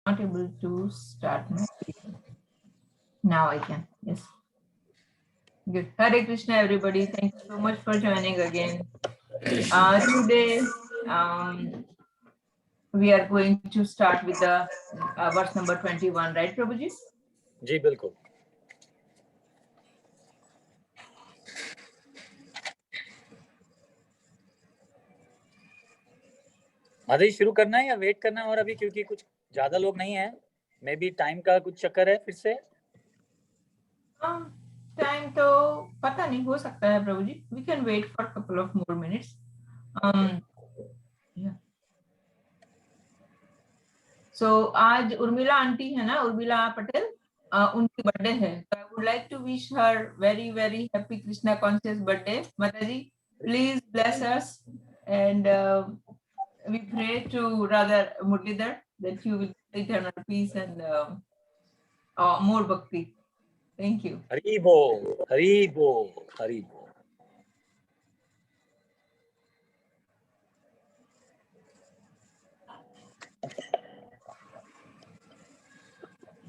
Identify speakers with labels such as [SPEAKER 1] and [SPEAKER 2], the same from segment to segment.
[SPEAKER 1] Not able to start my video. Now I can. Yes. Good. Hare Krishna, everybody. Thank you so much for joining again. Today, we are going to start with the verse number 21, right, Prabhuji?
[SPEAKER 2] जी बिल्कुल. माधवी शुरू करना है या wait करना है और अभी, क्योंकि कुछ ज्यादा लोग नहीं हैं, मे बी टाइम का कुछ चक्कर है फिर से.
[SPEAKER 1] टाइम तो पता नहीं, हो सकता है Prabhu ji. We can wait for couple of more minutes. So आज उर्मिला आंटी है ना, उर्मिला पटेल, उनकी बर्थडे है. तो I would like to wish her very very happy Krishna conscious birthday. माता जी, please bless us and we pray to Radha Murlidhar that you will eternal peace and more bhakti. Thank you.
[SPEAKER 2] Hari बोल, हरि बोल, हरि बोल.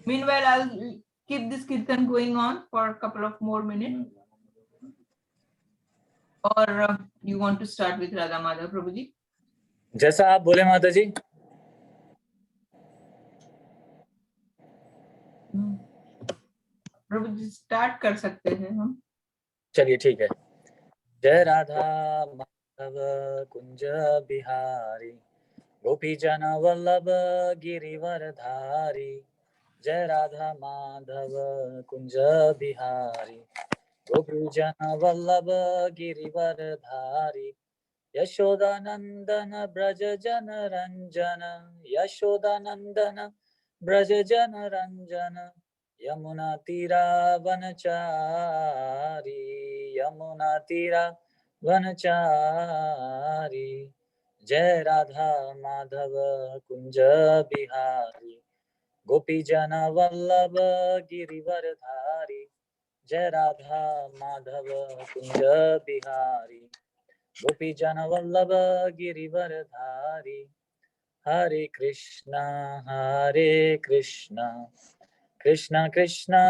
[SPEAKER 1] Meanwhile, I'll keep this kirtan going on for a couple of more minutes. Or you want to start with Radha Madhav, Prabhuji?
[SPEAKER 2] जैसा आप बोले माता जी.
[SPEAKER 1] प्रभुजी start कर सकते हैं हम.
[SPEAKER 2] चलिए ठीक है. जय राधा माधव कुंज बिहारी, गोपी जन वल्लभ गिरिवरधारी. जय राधा माधव कुंज बिहारी, गोपी जन वल्लभ गिरिवरधारी. यशोदानंदन ब्रज जन रंजन, यशोदानंदन ब्रज जन रंजन. यमुना तीरा वनचारी, यमुना तीरा वनचारी. जय राधा माधव कुंज बिहारी, गोपी जन वल्लभ गिरिवरधारी. जय राधा माधव कुंज बिहारी, गोपी जन वल्लभ गिरिवरधारी. हरे कृष्णा कृष्णा कृष्णा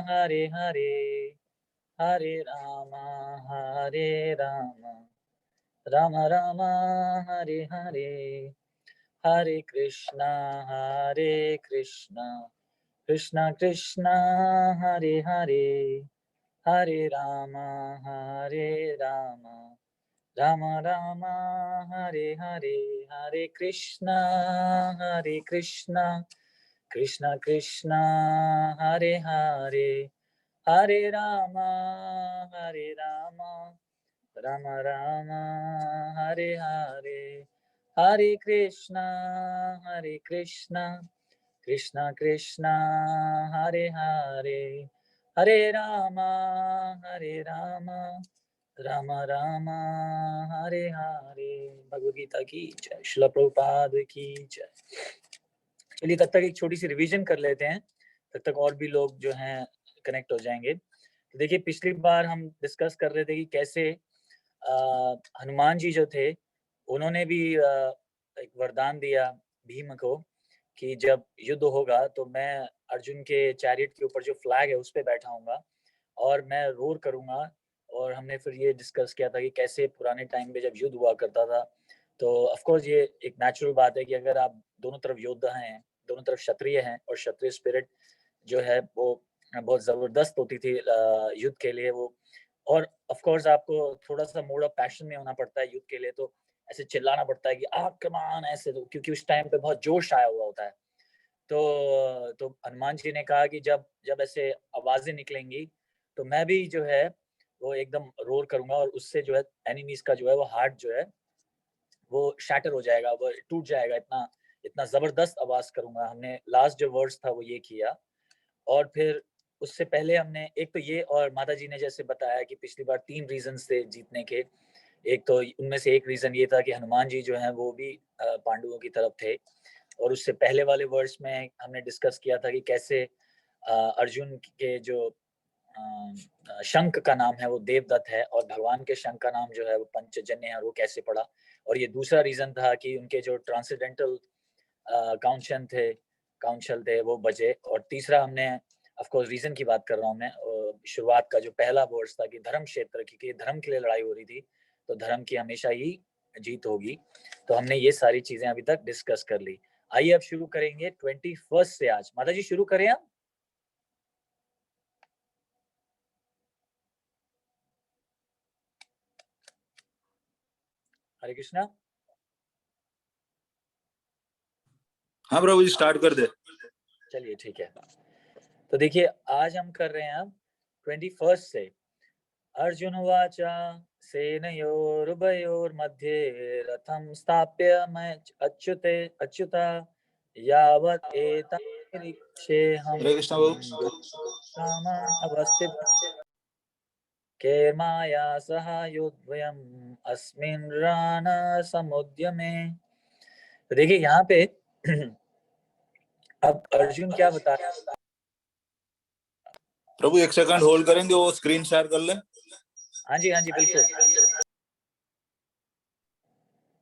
[SPEAKER 2] हरे हरे, हरे राम राम राम हरे हरे. हरे कृष्णा कृष्णा कृष्णा हरे हरे, हरे राम राम राम हरे हरे. हरे कृष्णा कृष्णा कृष्णा हरे हरे, हरे राम राम राम हरे हरे. हरे कृष्णा कृष्णा कृष्णा हरे हरे, हरे राम राम राम हरे हरे. भगवद गीता की जय, श्रील प्रभुपाद की जय. चलिए तब तक एक छोटी सी रिवीजन कर लेते हैं, तब तक और भी लोग जो हैं कनेक्ट हो जाएंगे. तो देखिए, पिछली बार हम डिस्कस कर रहे थे कि कैसे हनुमान जी जो थे, उन्होंने भी एक वरदान दिया भीम को कि जब युद्ध होगा तो मैं अर्जुन के चैरियट के ऊपर जो फ्लैग है उस पे बैठा हूँगा और मैं रोर करूँगा. और हमने फिर ये डिस्कस किया था कि कैसे पुराने टाइम पे जब युद्ध हुआ करता था, तो ऑफ कोर्स ये एक नेचुरल बात है कि अगर आप दोनों तरफ योद्धा हैं, दोनों तरफ क्षत्रिय हैं, और क्षत्रिय स्पिरिट जो है वो बहुत जबरदस्त होती थी युद्ध के लिए वो. और ऑफ कोर्स आपको थोड़ा सा मोड ऑफ पैशन में होना पड़ता है युद्ध के लिए, तो ऐसे चिल्लाना पड़ता है कि कमान ऐसे, तो क्योंकि उस टाइम पे बहुत जोश आया हुआ होता है. तो हनुमान जी ने कहा कि जब ऐसे आवाजें निकलेंगी तो मैं भी जो है वो एकदम रोर करूंगा, और उससे जो है एनिमीज का जो है वो हार्ट जो है वो शैटर हो जाएगा, वो टूट जाएगा. इतना जबरदस्त आवाज करूंगा. हमने लास्ट जो वर्ड्स था वो ये किया. और फिर उससे पहले हमने एक तो ये, और माता जी ने जैसे बताया कि पिछली बार 3 रीजन थे जीतने के. एक तो उनमें से एक रीजन ये था कि हनुमान जी जो है वो भी पांडवों की तरफ थे. और उससे पहले वाले वर्ड्स में हमने डिस्कस किया था कि कैसे अर्जुन के जो शंख का नाम है वो देवदत्त है, और भगवान के शंख का नाम जो है वो पंचजन्य है, वो कैसे पड़ा. और ये दूसरा रीजन था कि उनके जो ट्रांसेंडेंटल काउंशन थे काउंसिल थे वो बचे, और तीसरा हमने ऑफ कोर्स रीजन की बात कर रहा हूँ मैं, शुरुआत का जो पहला वर्ड्स था कि धर्म क्षेत्र, क्योंकि धर्म के लिए लड़ाई हो रही थी, तो धर्म की हमेशा ही जीत होगी। तो हमने ये सारी चीजें अभी तक डिस्कस कर ली। आइए अब शुरू करेंगे 21 से। आज माता जी शुरू करें हम। हरे कृष्णा।
[SPEAKER 3] हाँ प्रभु जी, स्टार्ट कर दे।
[SPEAKER 2] चलिए ठीक है। तो देखिए आज हम कर रहे हैं अब 21 से। अर्जुन उवाच सेनयोरुभयोर्मध्ये रथं स्थाप्य मैं अच्युते अच्युता यावत् एतानिरीक्षेऽहं
[SPEAKER 3] हरे कृष्णा बाबू।
[SPEAKER 2] कामान् अवस्थित केर्माया सह योद्धव्यम् अस्मिन् रणसमुद्यमे। तो देखिए यहाँ पे अब अर्जुन क्या बता रहे हैं।
[SPEAKER 3] प्रभु एक सेकंड होल्ड करेंगे, वो स्क्रीन शेयर कर ले।
[SPEAKER 2] हाँ जी बिल्कुल।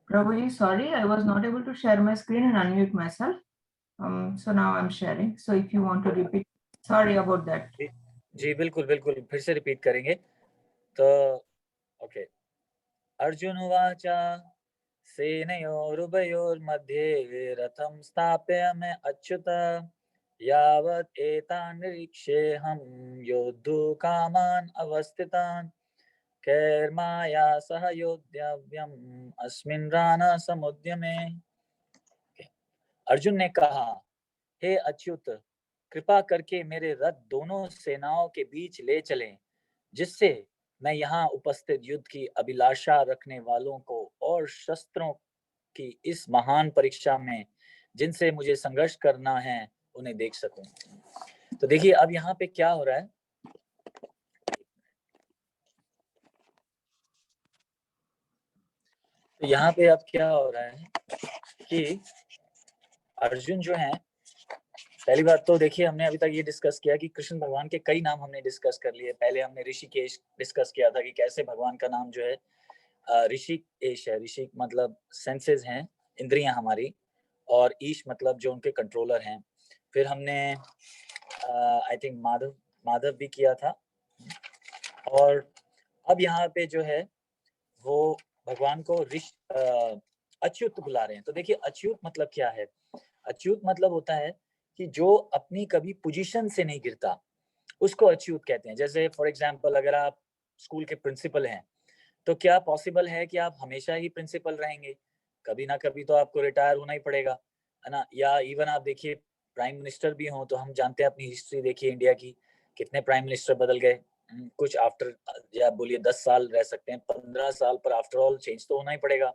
[SPEAKER 1] Prabhuji, sorry, I was not able to share my screen and unmute myself. So now I'm sharing. So if you want to repeat, sorry about that.
[SPEAKER 2] जी बिल्कुल बिल्कुल, फिर से रिपीट करेंगे। तो ओके। अर्जुन उवाच सेनयोरुभयोर्मध्ये रथं स्थाप्य मैं अच्युत यावत् एतान् निरीक्षेऽहं योद्धुकामान् अवस्थितान् कैर्माया सह योद्धव्यम् अस्मिन् रणसमुद्यमे। अर्जुन ने कहा, हे अच्युत, कृपा करके मेरे रथ दोनों सेनाओं के बीच ले चलें, जिससे मैं यहाँ उपस्थित युद्ध की अभिलाषा रखने वालों को और शस्त्रों की इस महान परीक्षा में जिनसे मुझे संघर्ष करना है उन्हें देख सकूं। तो देखिए अब यहाँ पे क्या हो रहा है। तो यहाँ पे अब क्या हो रहा है कि अर्जुन जो है, पहली बात तो देखिए हमने अभी तक ये डिस्कस किया कि कृष्ण भगवान के कई नाम हमने डिस्कस कर लिए। पहले हमने ऋषिकेश डिस्कस किया था कि कैसे भगवान का नाम जो है ऋषिकेश है। ऋषि मतलब सेंसेस हैं, इंद्रियां हमारी, और ईश मतलब जो उनके कंट्रोलर हैं। फिर हमने आई थिंक माधव भी किया था। और अब यहाँ पे जो है वो भगवान को अच्युत बुला रहे हैं। तो देखिए अच्युत मतलब क्या है। अच्युत मतलब होता है कि जो अपनी कभी पोजीशन से नहीं गिरता, उसको अच्युत कहते हैं। जैसे फॉर एग्जांपल अगर आप स्कूल के प्रिंसिपल हैं, तो क्या पॉसिबल है कि आप हमेशा ही प्रिंसिपल रहेंगे? कभी ना कभी तो आपको रिटायर होना ही पड़ेगा, है ना। या इवन आप देखिए प्राइम मिनिस्टर भी हों, तो हम जानते हैं अपनी हिस्ट्री देखिए इंडिया की, कितने प्राइम मिनिस्टर बदल गए। कुछ आफ्टर या बोलिए 10 साल रह सकते हैं, 15 साल, पर आफ्टर ऑल चेंज तो होना ही पड़ेगा।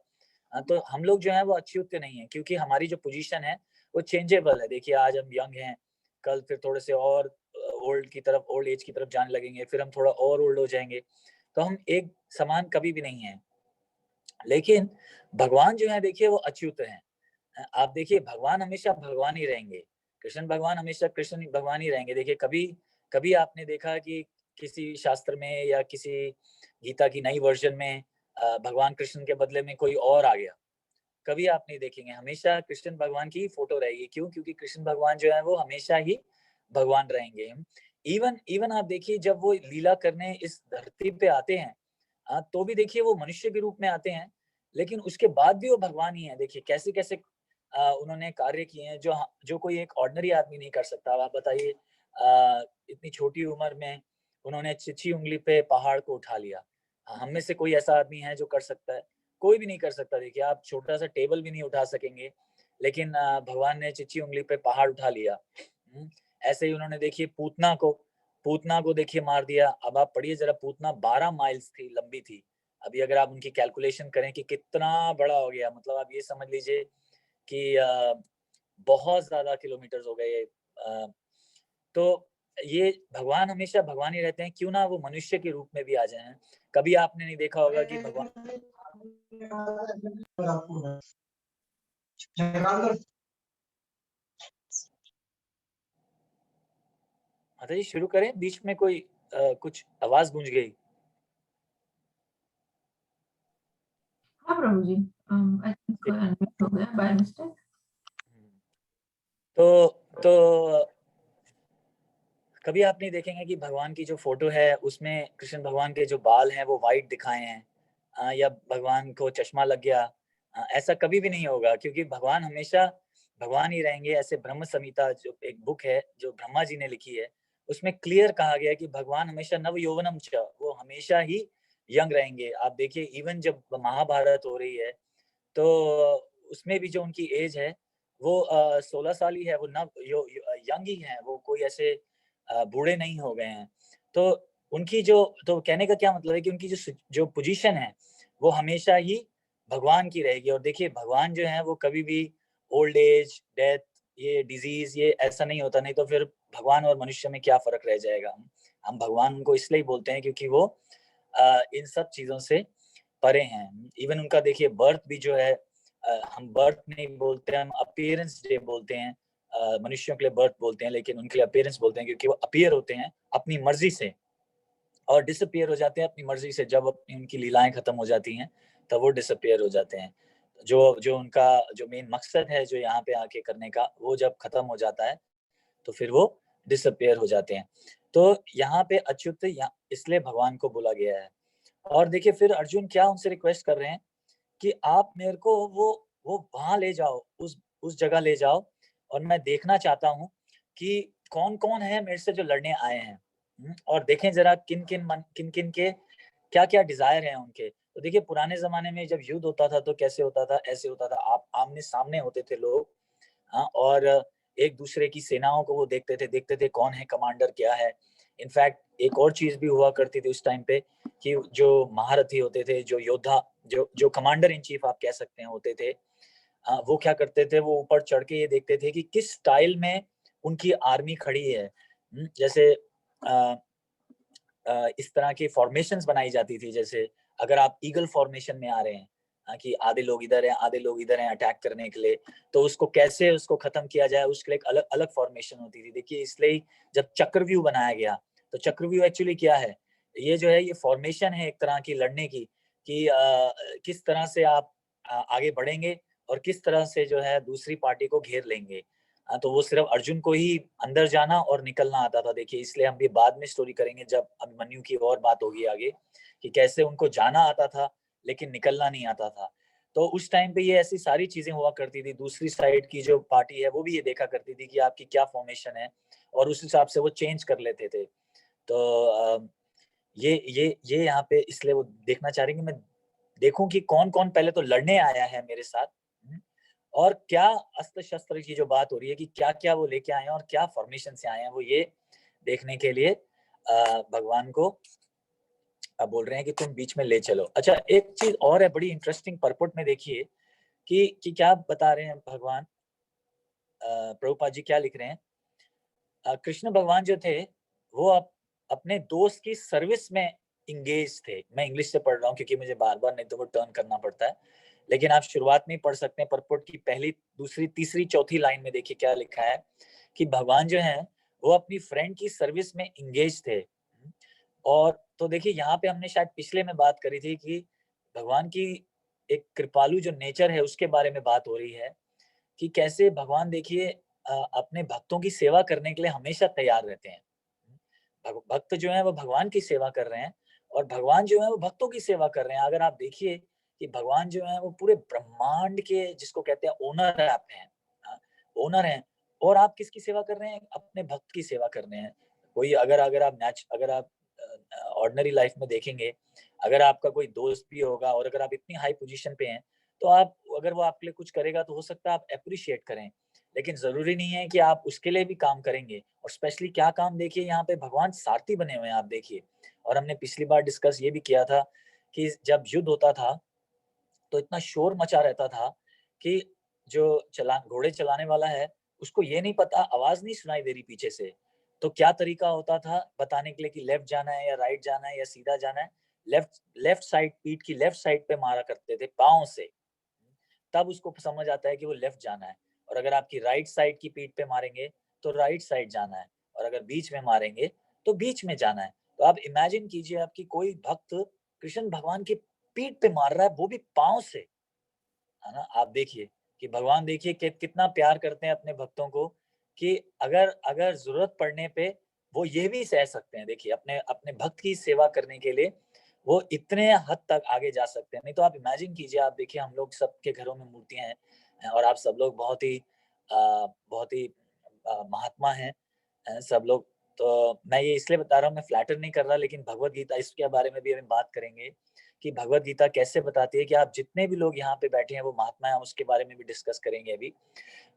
[SPEAKER 2] तो हम लोग जो है वो अच्युत नहीं है, क्योंकि हमारी जो पोजीशन है वो चेंजेबल है। देखिए आज हम यंग हैं, कल फिर थोड़े से और ओल्ड एज की तरफ जाने लगेंगे, फिर हम थोड़ा और ओल्ड हो जाएंगे। तो हम एक समान कभी भी नहीं है। लेकिन भगवान जो है देखिए वो अच्युत हैं। आप देखिए भगवान हमेशा भगवान ही रहेंगे, कृष्ण भगवान हमेशा कृष्ण भगवान ही रहेंगे। देखिए कभी कभी आपने देखा कि किसी शास्त्र में या किसी गीता की नई वर्जन में भगवान कृष्ण के बदले में कोई और आ गया? कभी आप नहीं देखेंगे, हमेशा कृष्ण भगवान की फोटो रहेगी। क्यों? क्योंकि कृष्ण भगवान जो है वो हमेशा ही भगवान रहेंगे। इवन आप देखिए जब वो लीला करने इस धरती पे आते हैं, तो भी देखिए वो मनुष्य के रूप में आते हैं, लेकिन उसके बाद भी वो भगवान ही है। देखिए कैसे कैसे उन्होंने कार्य किए हैं जो जो कोई एक ऑर्डिनरी आदमी नहीं कर सकता। आप बताइए, इतनी छोटी उम्र में उन्होंने चिची उंगली पे पहाड़ को उठा लिया। हम में से कोई ऐसा आदमी है जो कर सकता है? कोई भी नहीं कर सकता। देखिए आप छोटा सा टेबल भी नहीं उठा सकेंगे, लेकिन भगवान ने चिची उंगली पे पहाड़ उठा लिया। ऐसे ही उन्होंने देखिए पूतना को देखिए मार दिया। अब आप पढ़िए जरा, पूतना 12 माइल्स थी, लंबी थी। अभी अगर आप उनकी कैलकुलेशन करें कि कितना बड़ा हो गया, मतलब आप ये समझ लीजिए कि बहुत ज्यादा किलोमीटर हो गए। तो ये भगवान हमेशा भगवान ही रहते हैं, क्यों ना वो मनुष्य के रूप में भी आ जाए। कभी आपने नहीं देखा होगा कि भगवान माता जी शुरू करें? बीच में कोई कुछ आवाज गूंज गई।
[SPEAKER 1] हाँ प्रभु जी, आई थिंक अनम्यूट हो गया बाय मिस्टेक।
[SPEAKER 2] तो तो कभी आप नहीं देखेंगे कि भगवान की जो फोटो है उसमें कृष्ण भगवान के जो बाल हैं वो वाइट दिखाए हैं, या भगवान को चश्मा लग गया। ऐसा कभी भी नहीं होगा, क्योंकि भगवान हमेशा भगवान ही रहेंगे। ऐसे ब्रह्म संहिता जो एक बुक है जो ब्रह्मा जी ने लिखी है, उसमें क्लियर कहा गया है कि भगवान हमेशा नव यौवनम च, वो हमेशा ही यंग रहेंगे। आप देखिए इवन जब महाभारत हो रही है तो उसमें भी जो उनकी एज है वो 16 साल ही है, वो नव यंग ही है, वो कोई ऐसे बूढ़े नहीं हो गए हैं। तो उनकी जो, तो कहने का क्या मतलब है कि उनकी जो पोजीशन है वो हमेशा ही भगवान की रहेगी। और देखिए भगवान जो है वो कभी भी ओल्ड एज, डेथ, ये डिजीज, ये ऐसा नहीं होता। नहीं तो फिर भगवान और मनुष्य में क्या फर्क रह जाएगा। हम भगवान उनको इसलिए बोलते हैं क्योंकि वो इन सब चीजों से परे हैं। इवन उनका देखिए बर्थ भी जो है, हम बर्थ नहीं बोलते, हम अपीयरेंस डे बोलते हैं। मनुष्यों के लिए बर्थ बोलते हैं, लेकिन उनके लिए अपीयरेंस बोलते हैं, क्योंकि वो अपीयर होते हैं अपनी मर्जी से और डिसअपीयर हो जाते हैं अपनी मर्जी से। जब अपनी उनकी लीलाएं खत्म हो जाती हैं तब वो डिसअपीयर हो जाते हैं। जो उनका जो मेन मकसद है जो यहाँ पे आके करने का, वो जब खत्म हो जाता है तो फिर वो डिसअपीयर हो जाते हैं। तो यहाँ पे अच्युत इसलिए भगवान को बोला गया है। और देखिए फिर अर्जुन क्या उनसे रिक्वेस्ट कर रहे हैं कि आप मेरे को वो वहां ले जाओ, उस जगह ले जाओ, और मैं देखना चाहता हूँ कि कौन कौन है मेरे से जो लड़ने आए हैं। और देखें जरा किन किन के क्या क्या डिजायर हैं उनके। तो देखिए पुराने जमाने में जब युद्ध होता था तो कैसे होता था, ऐसे होता था, आप आमने सामने होते थे लोग। हाँ, और एक दूसरे की सेनाओं को वो देखते थे कौन है कमांडर, क्या है। इनफैक्ट एक और चीज भी हुआ करती थी उस टाइम पे कि जो महारथी होते थे, जो योद्धा, जो कमांडर इन चीफ आप कह सकते हैं होते थे, वो क्या करते थे, वो ऊपर चढ़ के ये देखते थे कि किस स्टाइल में उनकी आर्मी खड़ी है। जैसे इस तरह की फॉर्मेशंस बनाई जाती थी। जैसे अगर आप ईगल फॉर्मेशन में आ रहे हैं, कि आधे लोग इधर हैं आधे लोग इधर हैं अटैक करने के लिए, तो उसको कैसे उसको खत्म किया जाए, उसके लिए एक अलग अलग फॉर्मेशन होती थी। देखिए इसलिए जब चक्रव्यूह बनाया गया, तो चक्रव्यूह एक्चुअली क्या है, ये जो है ये फॉर्मेशन है एक तरह की लड़ने की, कि किस तरह से आप आगे बढ़ेंगे और किस तरह से जो है दूसरी पार्टी को घेर लेंगे। तो वो सिर्फ अर्जुन को ही अंदर जाना और निकलना आता था। देखिए इसलिए हम भी बाद में स्टोरी करेंगे जब अभिमन्यु की और बात होगी आगे, कि कैसे उनको जाना आता था लेकिन निकलना नहीं आता था। तो उस टाइम पे ये ऐसी सारी चीजें हुआ करती थी। दूसरी साइड की जो पार्टी है वो भी ये देखा करती थी कि आपकी क्या फॉर्मेशन है, और उस हिसाब से वो चेंज कर लेते थे। तो ये यहाँ पे इसलिए वो देखना चाह रहे हैं कि मैं देखूं कि कौन कौन पहले तो लड़ने आया है मेरे साथ, और क्या अस्त्र शस्त्र की जो बात हो रही है कि क्या क्या वो लेके आए हैं और क्या फॉर्मेशन से आए हैं, वो ये देखने के लिए भगवान को बोल रहे हैं कि तुम बीच में ले चलो। अच्छा एक चीज और है बड़ी इंटरेस्टिंग परपुट में, देखिए कि क्या बता रहे हैं भगवान, प्रभुपाद जी क्या लिख रहे हैं। कृष्ण भगवान जो थे वो अपने दोस्त की सर्विस में इंगेज थे। मैं इंग्लिश से पढ़ रहा हूँ क्योंकि मुझे बार बार नहीं तो वो टर्न करना पड़ता है, लेकिन आप शुरुआत में पढ़ सकते हैं परपुट की पहली, दूसरी, तीसरी, चौथी लाइन में। देखिए क्या लिखा है कि भगवान जो है वो अपनी फ्रेंड की सर्विस में इंगेज थे। और तो देखिए यहाँ पे हमने शायद पिछले में बात करी थी कि भगवान की एक कृपालु जो नेचर है उसके बारे में बात हो रही है, कि कैसे भगवान देखिए अपने भक्तों की सेवा करने के लिए हमेशा तैयार रहते हैं। भक्त जो है वो भगवान की सेवा कर रहे हैं, और भगवान जो है वो भक्तों की सेवा कर रहे हैं। अगर आप देखिए कि भगवान जो है वो पूरे ब्रह्मांड के जिसको कहते हैं ओनर आप हैं, ओनर हैं, और आप किसकी सेवा कर रहे हैं, अपने भक्त की सेवा कर रहे हैं। कोई अगर आप ऑर्डिनरी लाइफ में देखेंगे, अगर आपका कोई दोस्त भी होगा और अगर आप इतनी हाई पोजीशन पे हैं, तो आप अगर वो आपके लिए कुछ करेगा तो हो सकता है आप अप्रिशिएट करें, लेकिन जरूरी नहीं है कि आप उसके लिए भी काम करेंगे। और स्पेशली क्या काम, देखिए यहाँ पे भगवान सारथी बने हुए हैं आप देखिए। और हमने पिछली बार डिस्कस ये भी किया था कि जब युद्ध होता था तो इतना शोर मचा रहता था कि जो घोड़े चलाने वाला है उसको ये नहीं पता, आवाज नहीं सुनाई दे रही पीछे से, तो क्या तरीका होता था बताने के लिए कि लेफ्ट जाना है या राइट जाना है या सीधा जाना है। लेफ्ट साइड, पीठ की लेफ्ट साइड पे मारा करते थे पाँव से, तब उसको समझ आता है कि वो लेफ्ट जाना है। और अगर आपकी राइट साइड की पीठ पे मारेंगे तो राइट साइड जाना है, और अगर बीच में मारेंगे तो बीच में जाना है। तो आप इमेजिन कीजिए आपकी कोई भक्त कृष्ण भगवान की पीठ पे मार रहा है, वो भी पाँव से, है ना। आप देखिए कि भगवान देखिए कि कितना प्यार करते हैं अपने भक्तों को, कि अगर अगर जरूरत पड़ने पे वो ये भी सह सकते हैं। देखिए अपने अपने भक्त की सेवा करने के लिए वो इतने हद तक आगे जा सकते हैं। नहीं तो आप इमेजिन कीजिए, आप देखिए हम लोग सबके घरों में मूर्तियां हैं और आप सब लोग बहुत ही महात्मा हैं सब लोग। तो मैं ये इसलिए बता रहा हूँ, मैं फ्लैटर नहीं कर रहा, लेकिन भगवत गीता इसके बारे में भी हम बात करेंगे कि भगवत गीता कैसे बताती है कि आप जितने भी लोग यहाँ पे बैठे हैं वो महात्मा हैं, उसके बारे में भी डिस्कस करेंगे अभी।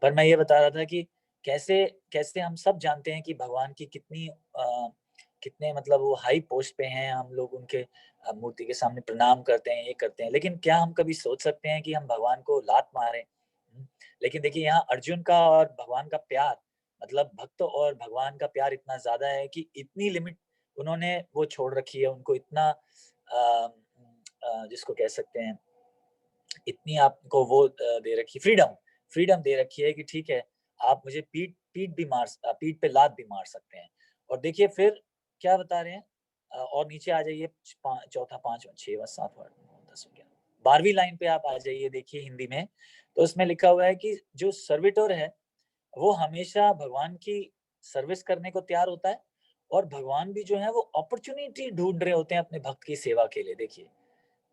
[SPEAKER 2] पर मैं ये बता रहा था कि कैसे कैसे हम सब जानते हैं कि भगवान की कितने मतलब वो हाई पोस्ट पे हैं, हम लोग उनके मूर्ति के सामने प्रणाम करते हैं, ये करते हैं, लेकिन क्या हम कभी सोच सकते हैं कि हम भगवान को लात मारें? लेकिन देखिए यहाँ अर्जुन का और भगवान का प्यार, मतलब भक्त और भगवान का प्यार इतना ज्यादा है कि इतनी लिमिट उन्होंने वो छोड़ रखी है, उनको इतना जिसको कह सकते हैं इतनी आपको वो दे रखी फ्रीडम दे रखी है कि ठीक है आप मुझे पीठ पे लात भी मार सकते हैं। और देखिए फिर क्या बता रहे हैं, और नीचे आ जाइए चौथा, पांचवा, छठवां, सातवां, 10, 12वीं लाइन पे आप आ जाइए, देखिए हिंदी में। तो उसमें लिखा हुआ है कि जो सर्विटर है वो हमेशा भगवान की सर्विस करने को तैयार होता है, और भगवान भी जो है वो अपॉर्चुनिटी ढूंढ रहे होते हैं अपने भक्त की सेवा के लिए। देखिए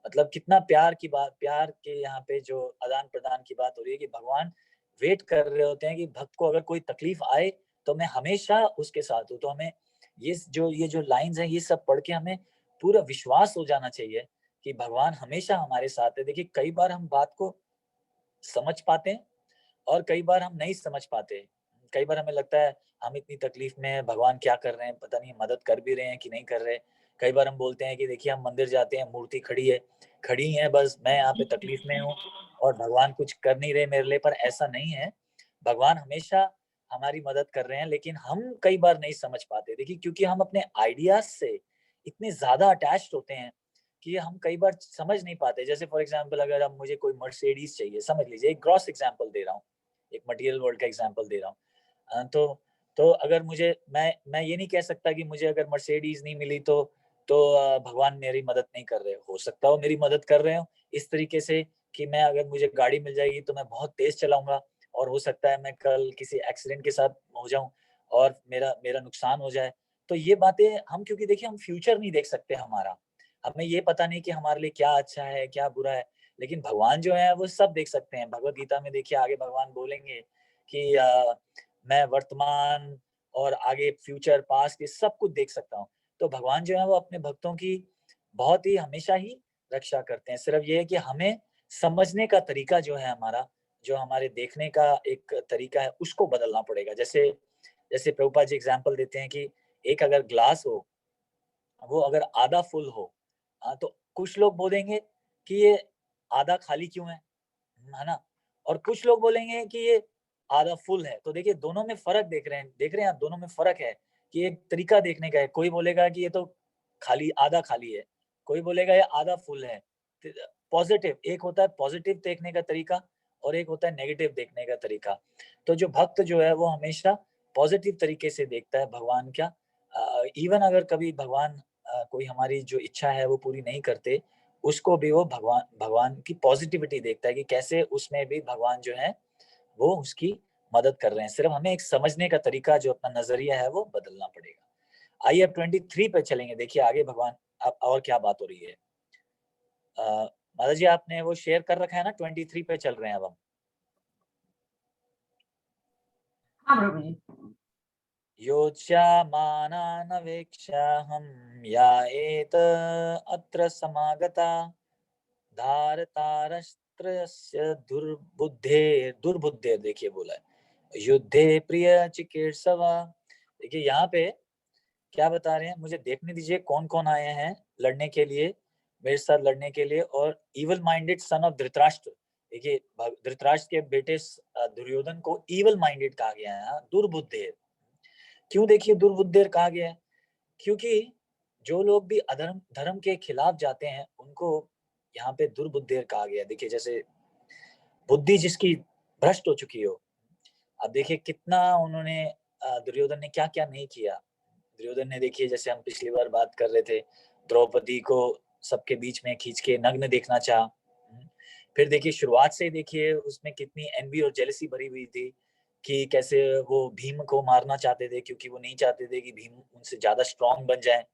[SPEAKER 2] मतलब कितना प्यार की बात, प्यार के यहाँ पे जो आदान प्रदान की बात हो रही है कि भगवान वेट कर रहे होते हैं कि भक्त को अगर कोई तकलीफ आए तो मैं हमेशा उसके साथ हूँ। तो हमें ये जो लाइंस हैं ये सब पढ़ के हमें पूरा विश्वास हो जाना चाहिए कि भगवान हमेशा हमारे साथ है। देखिए कई बार हम बात को समझ पाते हैं और कई बार हम नहीं समझ पाते। कई बार हमें लगता है हम इतनी तकलीफ में हैं, भगवान क्या कर रहे हैं, पता नहीं मदद कर भी रहे हैं कि नहीं कर रहे। कई बार हम बोलते हैं कि देखिए हम मंदिर जाते हैं, मूर्ति खड़ी है, बस मैं यहाँ पे तकलीफ में हूँ और भगवान कुछ कर नहीं रहे मेरे लिए। पर ऐसा नहीं है, भगवान हमेशा हमारी मदद कर रहे हैं, लेकिन हम कई बार नहीं समझ पाते। देखिए क्योंकि हम अपने आइडियाज से इतने ज्यादा अटैच्ड होते हैं कि हम कई बार समझ नहीं पाते। जैसे फॉर एग्जाम्पल अगर अब मुझे कोई मर्सिडीज चाहिए, समझ लीजिए, एक ग्रॉस एग्जाम्पल दे रहा हूँ, एक मटेरियल वर्ल्ड का एग्जांपल दे रहा हूँ। तो अगर मुझे मैं ये नहीं कह सकता कि मुझे अगर मर्सिडीज नहीं मिली तो भगवान मेरी मदद नहीं कर रहे। हो सकता हो मेरी मदद कर रहे हो इस तरीके से कि मैं अगर मुझे गाड़ी मिल जाएगी तो मैं बहुत तेज चलाऊंगा और हो सकता है मैं कल किसी एक्सीडेंट के साथ हो जाऊं और मेरा मेरा नुकसान हो जाए। तो ये बातें हम, क्योंकि देखिए हम फ्यूचर नहीं देख सकते, हमारा हमें ये पता नहीं कि हमारे लिए क्या अच्छा है क्या बुरा है, लेकिन भगवान जो है वो सब देख सकते हैं। भगवत गीता में देखिए आगे भगवान बोलेंगे कि मैं वर्तमान और आगे फ्यूचर पास्ट ये सब कुछ देख सकता हूँ। तो भगवान जो है वो अपने भक्तों की बहुत ही हमेशा ही रक्षा करते हैं। सिर्फ ये है कि हमें समझने का तरीका जो है हमारा, जो हमारे देखने का एक तरीका है उसको बदलना पड़ेगा। जैसे जैसे प्रभुपाद जी एग्जाम्पल देते हैं कि एक अगर ग्लास हो, वो अगर आधा फुल हो, तो कुछ लोग बोलेंगे कि ये आधा खाली क्यों है ना, और कुछ लोग बोलेंगे कि ये आधा फुल है। तो देखिए दोनों में फर्क देख रहे हैं आप, दोनों में फर्क है कि एक तरीका देखने का है। कोई बोलेगा कि ये तो खाली, आधा खाली है, कोई बोलेगा ये आधा फुल है। पॉजिटिव, एक होता है पॉजिटिव देखने का तरीका और एक होता है नेगेटिव देखने का तरीका। तो जो भक्त जो है वो हमेशा पॉजिटिव तरीके से देखता है भगवान क्या, इवन अगर कभी भगवान कोई हमारी जो इच्छा है वो पूरी नहीं करते, उसको भी वो भगवान भगवान की पॉजिटिविटी देखता है कि कैसे उसमें भी भगवान जो है वो उसकी मदद कर रहे हैं। सिर्फ हमें एक समझने का तरीका, जो अपना नजरिया है वो बदलना पड़ेगा। आइए अब 23 पे चलेंगे, देखिए आगे भगवान अब और क्या बात हो रही है। माता जी आपने वो शेयर कर रखा है ना, 23 पे चल रहे हैं अब हम।
[SPEAKER 1] हाँ प्रभु जी।
[SPEAKER 2] योच्यामानानवेक्षाहं या एत अत्र समागता धारतारस्त्रस्य दुर्बुद्धे, देखिए बोला है युद्धे प्रिय चिकीर्षवा। देखिए यहाँ पे क्या बता रहे हैं, मुझे देखने दीजिए कौन कौन आए हैं लड़ने के लिए, मेरे साथ लड़ने के लिए। और evil minded son of Dhritarashtra, देखिए धृतराष्ट्र के बेटे दुर्योधन को इवल माइंडेड कहा गया है, दुर्बुद्धे। क्यों देखिए दुर्बुद्धे कहा गया है? क्योंकि जो लोग भी अधर्म धर्म के खिलाफ जाते हैं उनको यहाँ पे दुर्बुद्धे कहा गया। देखिए जैसे बुद्धि जिसकी भ्रष्ट हो चुकी हो। अब देखिए कितना उन्होंने दुर्योधन ने क्या क्या नहीं किया। दुर्योधन ने देखिए, जैसे हम पिछली बार बात कर रहे थे, द्रौपदी को सबके बीच में खींच के नग्न देखना चाहा। फिर देखिए शुरुआत से देखिए उसमें कितनी एनवी और जेलसी भरी हुई थी कि कैसे वो भीम को मारना चाहते थे, क्योंकि वो नहीं चाहते थे कि भीम उनसे ज्यादा स्ट्रांग बन जाए,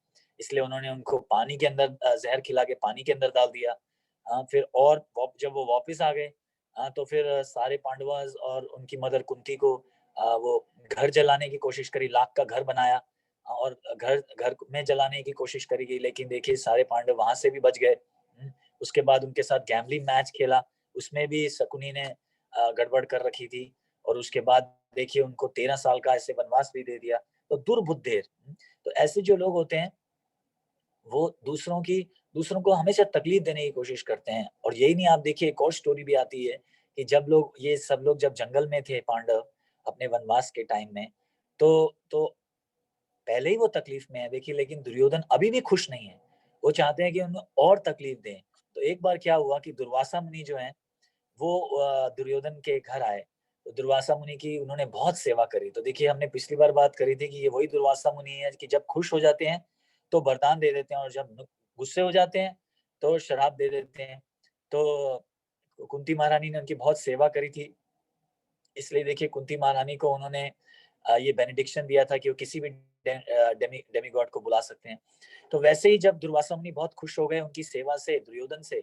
[SPEAKER 2] इसलिए उन्होंने उनको पानी के अंदर जहर खिला के पानी के अंदर डाल दिया। फिर और जब वो वापस आ गए तो फिर सारे पांडवास और उनकी मदर कुंती को वो घर जलाने की कोशिश करी, लाख का घर बनाया और घर घर में जलाने की कोशिश करी गई, लेकिन देखिए सारे पांडव वहां से भी बच गए। उसके बाद उनके साथ गैम्बलिंग मैच खेला, उसमें भी शकुनी ने गड़बड़ कर रखी थी, और उसके बाद देखिए उनको 13 साल का ऐसे वनवास भी दे दिया। तो दुर्बुद्धेर। तो ऐसे जो लोग होते हैं वो दूसरों को हमेशा तकलीफ देने की कोशिश करते हैं। और यही नहीं, आप देखिए एक और स्टोरी भी आती है कि जब लोग ये सब लोग जब जंगल में थे पांडव अपने वनवास के टाइम में, तो पहले ही वो तकलीफ में है देखिए, लेकिन दुर्योधन अभी भी खुश नहीं है, वो चाहते हैं कि उन्हें और तकलीफ दें। तो एक बार क्या हुआ कि दुर्वासा मुनि जो है वो दुर्योधन के घर आए, तो दुर्वासा मुनि की उन्होंने बहुत सेवा करी। तो देखिए हमने पिछली बार बात करी थी कि ये वही दुर्वासा मुनि है कि जब खुश हो जाते हैं तो वरदान दे देते हैं, और जब गुस्से हो जाते हैं तो शराब दे देते हैं। तो कुंती महारानी ने उनकी बहुत सेवा करी थी, इसलिए देखिए कुंती महारानी को उन्होंने ये बेनेडिक्शन दिया था कि वो किसी भी डेमी गॉड को बुला सकते हैं। तो वैसे ही जब दुर्वासा मुनि बहुत खुश हो गए उनकी सेवा से दुर्योधन से,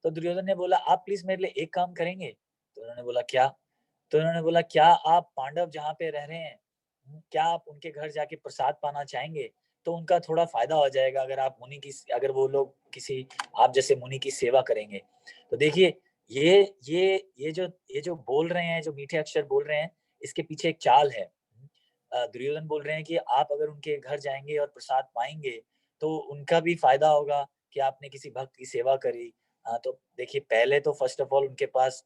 [SPEAKER 2] तो दुर्योधन ने बोला आप प्लीज मेरे लिए एक काम करेंगे। तो उन्होंने बोला क्या? तो उन्होंने बोला क्या आप पांडव जहाँ पे रह रहे हैं, क्या आप उनके घर जाके प्रसाद पाना चाहेंगे? तो उनका थोड़ा फायदा हो जाएगा अगर आप मुनि की, अगर वो लोग किसी आप जैसे मुनि की सेवा करेंगे। तो देखिए ये जो बोल रहे हैं, जो मीठे अक्षर बोल रहे हैं, इसके पीछे एक चाल है। दुर्योधन बोल रहे हैं कि आप अगर उनके घर जाएंगे और प्रसाद पाएंगे तो उनका भी फायदा होगा कि आपने किसी भक्त की सेवा करी। तो देखिए पहले तो फर्स्ट ऑफ ऑल उनके पास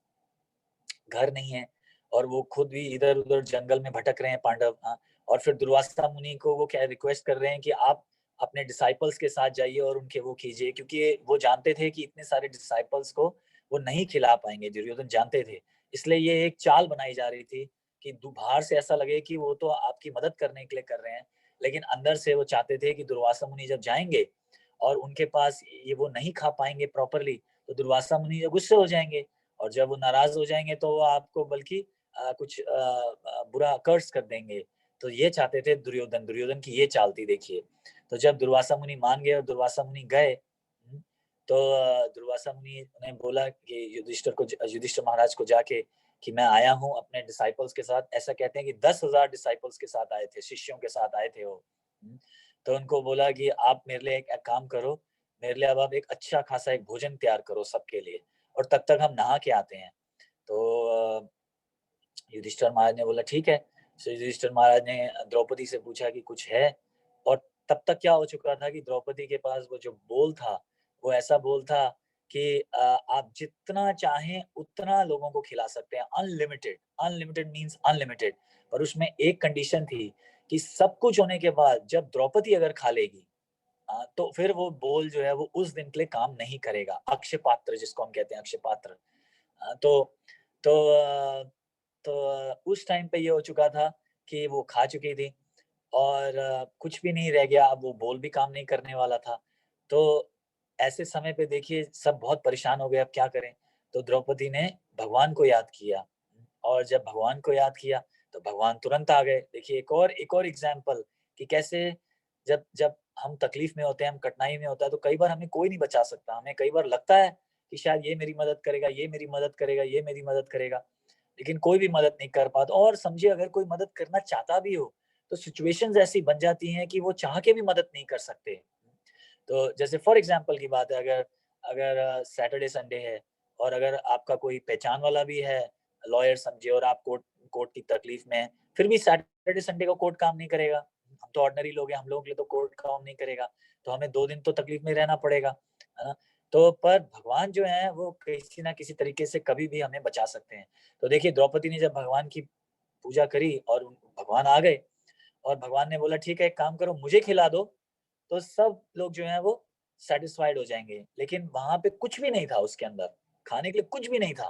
[SPEAKER 2] घर नहीं है और वो खुद भी इधर उधर जंगल में भटक रहे हैं पांडव। और फिर दुर्वासा मुनि को वो क्या रिक्वेस्ट कर रहे हैं कि आप अपने डिसाइपल्स के साथ जाइए और उनके वो कीजिए, क्योंकि वो जानते थे कि इतने सारे डिसाइपल्स को वो नहीं खिला पाएंगे, दुर्योधन जानते थे। इसलिए ये एक चाल बनाई जा रही थी कि बाहर से ऐसा लगे कि वो तो आपकी मदद करने के लिए कर रहे हैं, लेकिन अंदर से वो चाहते थे कि दुर्वासा मुनि जब जाएंगे और उनके पास ये वो नहीं खा पाएंगे प्रॉपरली, तो दुर्वासा मुनि जो गुस्से हो जाएंगे, और जब वो नाराज हो जाएंगे तो वो आपको बल्कि कुछ बुरा कर्स कर देंगे। तो ये चाहते थे दुर्योधन की ये चाल थी देखिए। तो जब दुर्वासा मुनि मान गए और दुर्वासा मुनि गए, तो दुर्वासा मुनि ने बोला कि युधिष्ठिर महाराज को जाके कि मैं आया हूँ अपने डिसाइपल्स के साथ। ऐसा कहते हैं कि 10,000 डिसाइपल्स के साथ आए थे, शिष्यों के साथ आए थे वो। तो उनको बोला कि आप मेरे लिए एक काम करो, मेरे लिए अब आप एक अच्छा खासा एक भोजन तैयार करो सबके लिए, और तब तक हम नहा के आते हैं। तो युधिष्ठिर महाराज ने बोला ठीक है। तो युधिष्ठिर महाराज ने द्रौपदी से पूछा कि कुछ है, और तब तक क्या हो चुका था कि द्रौपदी के पास वो जो बोल था वो ऐसा बोल था कि आप जितना चाहें उतना लोगों को खिला सकते हैं, अनलिमिटेड। अनलिमिटेड मींस अनलिमिटेड, पर उसमें एक कंडीशन थी कि सब कुछ होने के बाद जब द्रौपदी अगर खा लेगी तो फिर वो बोल जो है वो उस दिन के लिए काम नहीं करेगा। अक्षय पात्र जिसको हम कहते हैं, अक्षय पात्र। तो तो उस टाइम पे ये हो चुका था कि वो खा चुकी थी और कुछ भी नहीं रह गया, अब वो बोल भी काम नहीं करने वाला था। तो ऐसे समय पे देखिए सब बहुत परेशान हो गए, अब क्या करें। तो द्रौपदी ने भगवान को याद किया, और जब भगवान को याद किया तो भगवान तुरंत आ गए। देखिए एक और एग्जाम्पल कि कैसे जब जब हम तकलीफ में होते हैं, हम कठिनाई में होता है, तो कई बार हमें कोई नहीं बचा सकता। हमें कई बार लगता है कि शायद ये मेरी मदद करेगा, ये मेरी मदद करेगा, ये मेरी मदद करेगा, लेकिन कोई भी मदद नहीं कर पाता। और समझिए अगर कोई मदद करना चाहता भी हो तो सिचुएशंस ऐसी बन जाती हैं कि वो चाह के भी मदद नहीं कर सकते। तो जैसे फॉर एग्जांपल की बात है, अगर अगर सैटरडे संडे है और अगर आपका कोई पहचान वाला भी है लॉयर समझिए, और आप कोर्ट कोर्ट की तकलीफ में है, फिर भी सैटरडे संडे को कोर्ट काम नहीं करेगा। हम तो ऑर्डिनरी लोग हैं, हम लोगों के लिए तो कोर्ट काम नहीं करेगा, तो हमें 2 दिन तो तकलीफ में रहना पड़ेगा, है ना। तो पर भगवान जो है वो किसी ना किसी तरीके से कभी भी हमें बचा सकते हैं। तो देखिए द्रौपदी ने जब भगवान की पूजा करी और भगवान आ गए, और भगवान ने बोला ठीक है एक काम करो मुझे खिला दो, तो सब लोग जो है वो सेटिस्फाइड हो जाएंगे। लेकिन वहां पे कुछ भी नहीं था, उसके अंदर खाने के लिए कुछ भी नहीं था।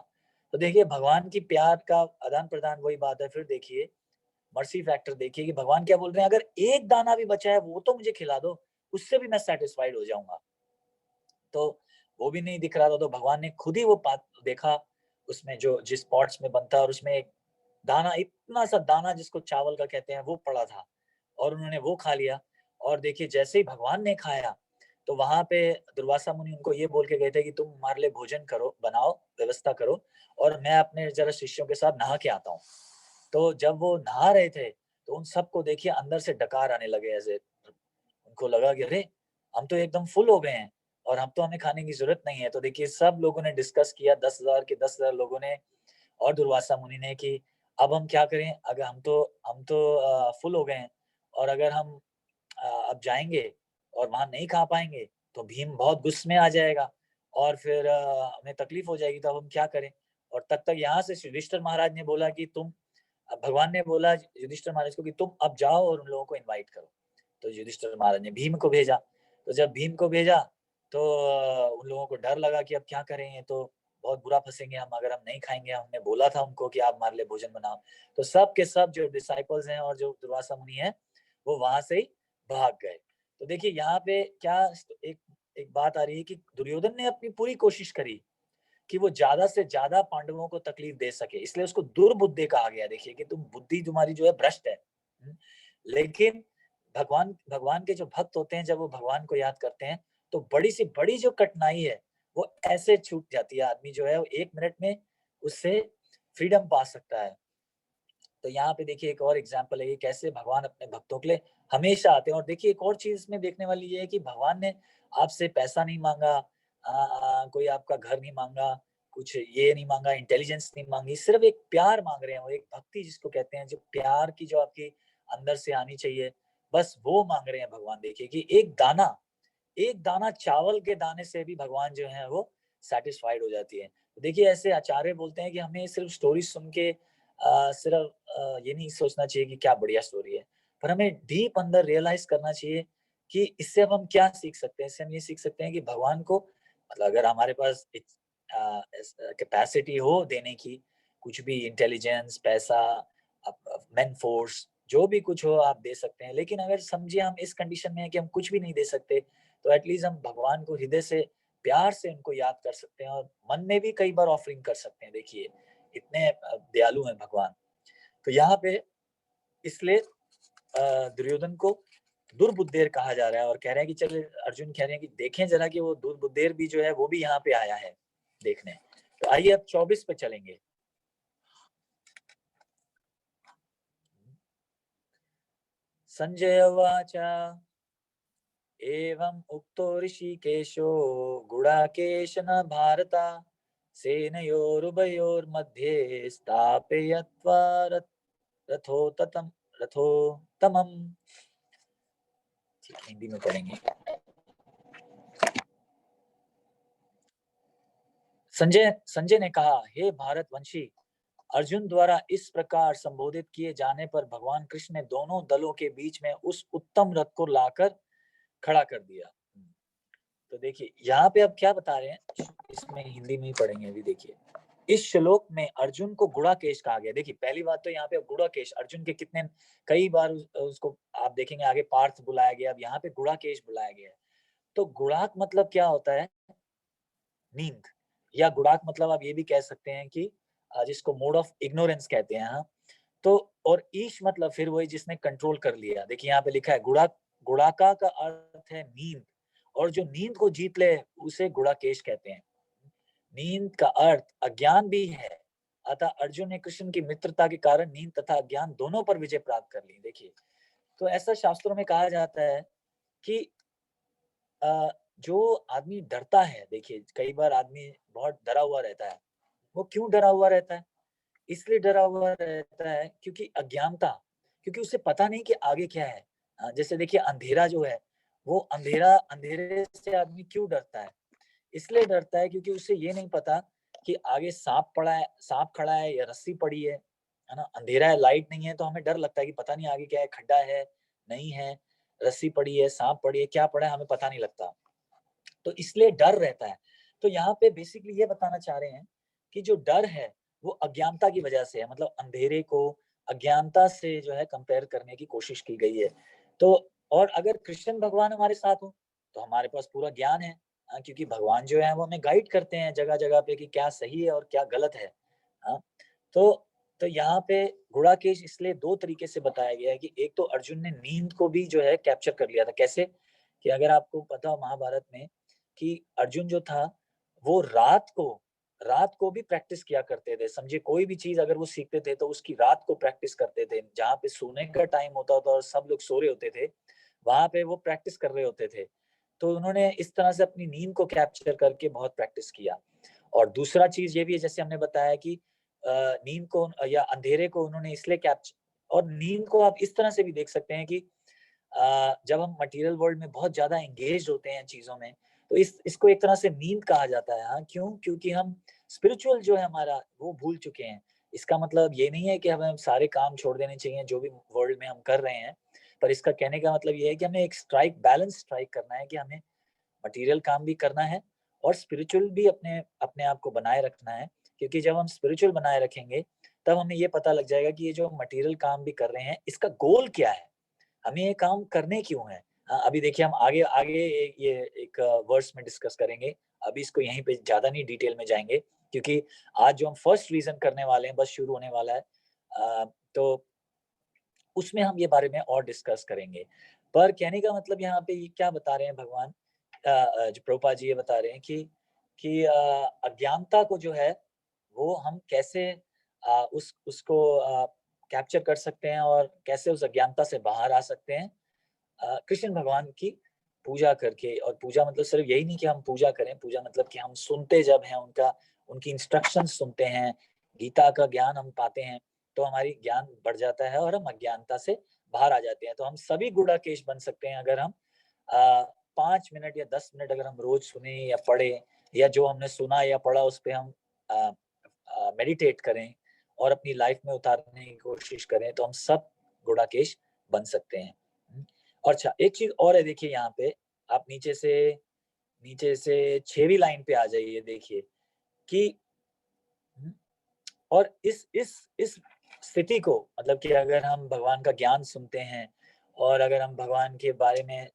[SPEAKER 2] तो देखिए भगवान की प्यार का आदान प्रदान वही बात है। फिर देखिए मर्सी फैक्टर देखिए कि भगवान क्या बोल रहे हैं, अगर एक दाना भी बचा है वो तो मुझे खिला दो, उससे भी मैं सेटिस्फाइड हो जाऊंगा। तो वो भी नहीं दिख रहा था, तो भगवान ने खुद ही वो बात देखा उसमें जो जिस पॉट्स में बनता है, और उसमें एक दाना, इतना सा दाना जिसको चावल का कहते हैं वो पड़ा था, और उन्होंने वो खा लिया। और देखिए जैसे ही भगवान ने खाया तो वहां पे दुर्वासा मुनि उनको ये बोल के गए थे कि तुम हमारे लिए भोजन करो, बनाओ, व्यवस्था करो, और मैं अपने जरा शिष्यों के साथ नहा के आता हूँ। तो जब वो नहा रहे थे तो उन सबको देखिए अंदर से डकार आने लगे, ऐसे उनको लगा कि अरे हम तो एकदम फुल हो गए हैं और हम तो, हमें खाने की जरूरत नहीं है। तो देखिए सब लोगों ने डिस्कस किया, 10,000 के 10,000 लोगों ने और दुर्वासा मुनि ने, कि अब हम क्या करें, अगर हम तो फुल हो गए हैं, और अगर हम अब जाएंगे और वहां नहीं खा पाएंगे तो भीम बहुत गुस्से में आ जाएगा और फिर हमें तकलीफ हो जाएगी, तो अब हम क्या करें। और तब तक यहाँ से युधिष्ठिर महाराज ने बोला कि तुम, भगवान ने बोला युधिष्ठिर महाराज को कि तुम अब जाओ और उन लोगों को इनवाइट करो। तो युधिष्ठिर महाराज ने भीम को भेजा। तो जब भीम को भेजा तो उन लोगों को डर लगा कि अब क्या करें, तो बहुत बुरा फंसेंगे हम अगर हम नहीं खाएंगे, हमने बोला था उनको कि आप हमारे लिए भोजन बनाओ। तो सब के सब जो डिसाइपल्स हैं और जो दुर्वासा मुनि है वो वहां से ही भाग गए। तो देखिए यहाँ पे क्या एक एक बात आ रही है कि दुर्योधन ने अपनी पूरी कोशिश करी कि वो ज्यादा से ज्यादा पांडवों को तकलीफ दे सके, इसलिए उसको दुर्बुद्धि कहा गया। देखिए कि तुम, बुद्धि तुम्हारी जो है भ्रष्ट है। लेकिन भगवान भगवान के जो भक्त होते हैं, जब वो भगवान को याद करते हैं तो बड़ी से बड़ी जो कठिनाई है वो ऐसे छूट जाती है। आदमी जो है वो 1 मिनट में उससे फ्रीडम पा सकता है। तो यहाँ पे देखिए एक और एग्जाम्पल है कि कैसे भगवान अपने भक्तों के लिए हमेशा आते हैं। और देखिए एक और चीज इसमें देखने वाली ये है कि भगवान ने आपसे पैसा नहीं मांगा, कोई आपका घर नहीं मांगा, कुछ ये नहीं मांगा, इंटेलिजेंस नहीं मांगी, सिर्फ एक प्यार मांग रहे हैं। वो एक भक्ति जिसको कहते हैं, जो प्यार की जो आपकी अंदर से आनी चाहिए, बस वो मांग रहे हैं भगवान। देखिए कि एक दाना चावल के दाने से भी भगवान जो है वो सेटिस्फाइड हो जाती है। तो देखिए ऐसे आचार्य बोलते हैं कि हमें सिर्फ स्टोरी सुन के सिर्फ ये नहीं सोचना चाहिए कि क्या बढ़िया स्टोरी है, पर हमें डीप अंदर रियलाइज करना चाहिए कि इससे अब हम क्या सीख सकते हैं। इससे हम ये सीख सकते हैं कि भगवान को, मतलब अगर हमारे पास कैपेसिटी हो देने की, कुछ भी इंटेलिजेंस, पैसा, मैन फोर्स, जो भी कुछ हो आप दे सकते हैं। लेकिन अगर समझिए हम इस कंडीशन में है कि हम कुछ भी नहीं दे सकते, तो एटलीस्ट हम भगवान को हृदय से प्यार से उनको याद कर सकते हैं और मन में भी कई बार ऑफरिंग कर सकते हैं। देखिए इतने दयालु हैं भगवान। तो यहाँ पे इसलिए दुर्योधन को दुर्बुद्धेर कहा जा रहा है, और कह रहे हैं कि चल, अर्जुन कह रहे हैं कि देखें जरा कि वो दुर्बुद्धेर भी जो है वो भी यहाँ पे आया है देखने। तो आइए अब 24 पे चलेंगे। संजय उवाच एवं उक्तो ऋषिकेशो गुडाकेशन भारत सेनयोरुभयोर्मध्ये स्थापयित्वा रथोत्तमम्। ठीक, हिंदी में पढ़ेंगे। संजय ने कहा, हे भारतवंशी, अर्जुन द्वारा इस प्रकार संबोधित किए जाने पर भगवान कृष्ण ने दोनों दलों के बीच में उस उत्तम रथ को लाकर खड़ा कर दिया। तो देखिए यहाँ पे अब क्या बता रहे हैं, इसमें हिंदी में ही पढ़ेंगे अभी। देखिए इस श्लोक में अर्जुन को गुड़ाकेश कहा गया। देखिए पहली बात तो यहाँ पे गुड़ाकेश, अर्जुन के कितने कई बार उसको आप देखेंगे आगे पार्थ बुलाया गया, अब यहाँ पे गुड़ाकेश बुलाया गया है। तो गुड़ाक मतलब क्या होता है, नींद, या गुड़ाक मतलब आप ये भी कह सकते हैं कि जिसको मोड ऑफ इग्नोरेंस कहते हैं। हाँ, तो और ईश मतलब फिर वही जिसने कंट्रोल कर लिया। देखिए यहाँ पे लिखा है गुड़ाका का अर्थ है नींद, और जो नींद को जीत ले उसे गुड़ाकेश कहते हैं। नींद का अर्थ अज्ञान भी है, अतः अर्जुन ने कृष्ण की मित्रता के कारण नींद तथा अज्ञान दोनों पर विजय प्राप्त कर ली। देखिए तो ऐसा शास्त्रों में कहा जाता है कि जो आदमी डरता है, देखिए कई बार आदमी बहुत डरा हुआ रहता है। वो क्यों डरा हुआ रहता है, इसलिए डरा हुआ रहता है क्योंकि अज्ञानता, क्योंकि उसे पता नहीं कि आगे क्या है। जैसे देखिए अंधेरा जो है, वो अंधेरे से आदमी क्यों डरता है, इसलिए डरता है क्योंकि उसे ये नहीं पता कि आगे सांप खड़ा है या रस्सी पड़ी है ना। अंधेरा है, लाइट नहीं है, तो हमें डर लगता है कि पता नहीं आगे क्या है, खड्डा है, नहीं है, रस्सी पड़ी है, सांप पड़ी है, क्या पड़ा है हमें पता नहीं लगता, तो इसलिए डर रहता है। तो यहाँ पे बेसिकली ये बताना चाह रहे हैं कि जो डर है वो अज्ञानता की वजह से है, मतलब अंधेरे को अज्ञानता से जो है कंपेयर करने की कोशिश की गई है। तो और अगर कृष्ण भगवान हमारे साथ हो तो हमारे पास पूरा ज्ञान है, क्योंकि भगवान जो है वो हमें गाइड करते हैं जगह जगह पे कि क्या सही है और क्या गलत है। हाँ, तो तो यहाँ पे गुड़ाकेश इसलिए दो तरीके से बताया गया है कि एक तो अर्जुन ने नींद को भी जो है कैप्चर कर लिया था। कैसे कि अगर आपको पता हो महाभारत में कि अर्जुन जो था वो रात को भी प्रैक्टिस किया करते थे। समझे, कोई भी चीज अगर वो सीखते थे तो उसकी रात को प्रैक्टिस करते थे। जहाँ पे सोने का टाइम होता था और सब लोग सो रहे होते थे, वहां पे वो प्रैक्टिस कर रहे होते थे। तो उन्होंने इस तरह से अपनी नींद को कैप्चर करके बहुत प्रैक्टिस किया। और दूसरा चीज ये भी है, जैसे हमने बताया कि नींद को या अंधेरे को उन्होंने इसलिए कैप्चर, और नींद को आप इस तरह से भी देख सकते हैं कि जब हम मटेरियल वर्ल्ड में बहुत ज्यादा एंगेज होते हैं चीजों में, तो इसको एक तरह से नींद कहा जाता है। हाँ, क्यों? क्योंकि हम स्पिरिचुअल जो है हमारा वो भूल चुके हैं। इसका मतलब ये नहीं है कि हमें सारे काम छोड़ देने चाहिए जो भी वर्ल्ड में हम कर रहे हैं, पर इसका कहने का मतलब ये है कि हमें एक बैलेंस स्ट्राइक करना है कि हमें मटेरियल काम भी करना है और स्पिरिचुअल भी अपने अपने आप को बनाए रखना है। क्योंकि जब हम स्पिरिचुअल बनाए रखेंगे तब हमें ये पता लग जाएगा कि ये जो मटेरियल काम भी कर रहे हैं इसका गोल क्या है, हमें ये काम करने क्यों है। अभी देखिए हम आगे आगे ये एक वर्स में डिस्कस करेंगे। अभी इसको यहीं पे ज्यादा नहीं डिटेल में जाएंगे, क्योंकि आज जो हम फर्स्ट रीजन करने वाले हैं बस शुरू होने वाला है। तो उसमें हम ये बारे में और डिस्कस करेंगे। पर कहने का मतलब यहाँ पे ये क्या बता रहे हैं भगवान, जो प्रभुपाद जी ये बता रहे हैं कि अज्ञानता को जो है वो हम कैसे उसको कैप्चर कर सकते हैं और कैसे उस अज्ञानता से बाहर आ सकते हैं कृष्ण भगवान की पूजा करके। और पूजा मतलब सिर्फ यही नहीं कि हम पूजा करें, पूजा मतलब कि हम सुनते जब हैं उनकी इंस्ट्रक्शंस सुनते हैं, गीता का ज्ञान हम पाते हैं, तो हमारी ज्ञान बढ़ जाता है और हम अज्ञानता से बाहर आ जाते हैं। तो हम सभी गुड़ाकेश बन सकते हैं अगर हम 5 मिनट या 10 मिनट अगर हम रोज सुने या पढ़े, या जो हमने सुना या पढ़ा उस पर हम मेडिटेट करें और अपनी लाइफ में उतारने की कोशिश करें, तो हम सब गुड़ाकेश बन सकते हैं। और अच्छा, एक चीज और है, देखिए यहाँ पे आप नीचे से 6वीं लाइन पे आ जाइए। देखिए कि और इस स्थिति को, मतलब कि अगर हम भगवान का ज्ञान सुनते हैं और अगर हम भगवान के बारे में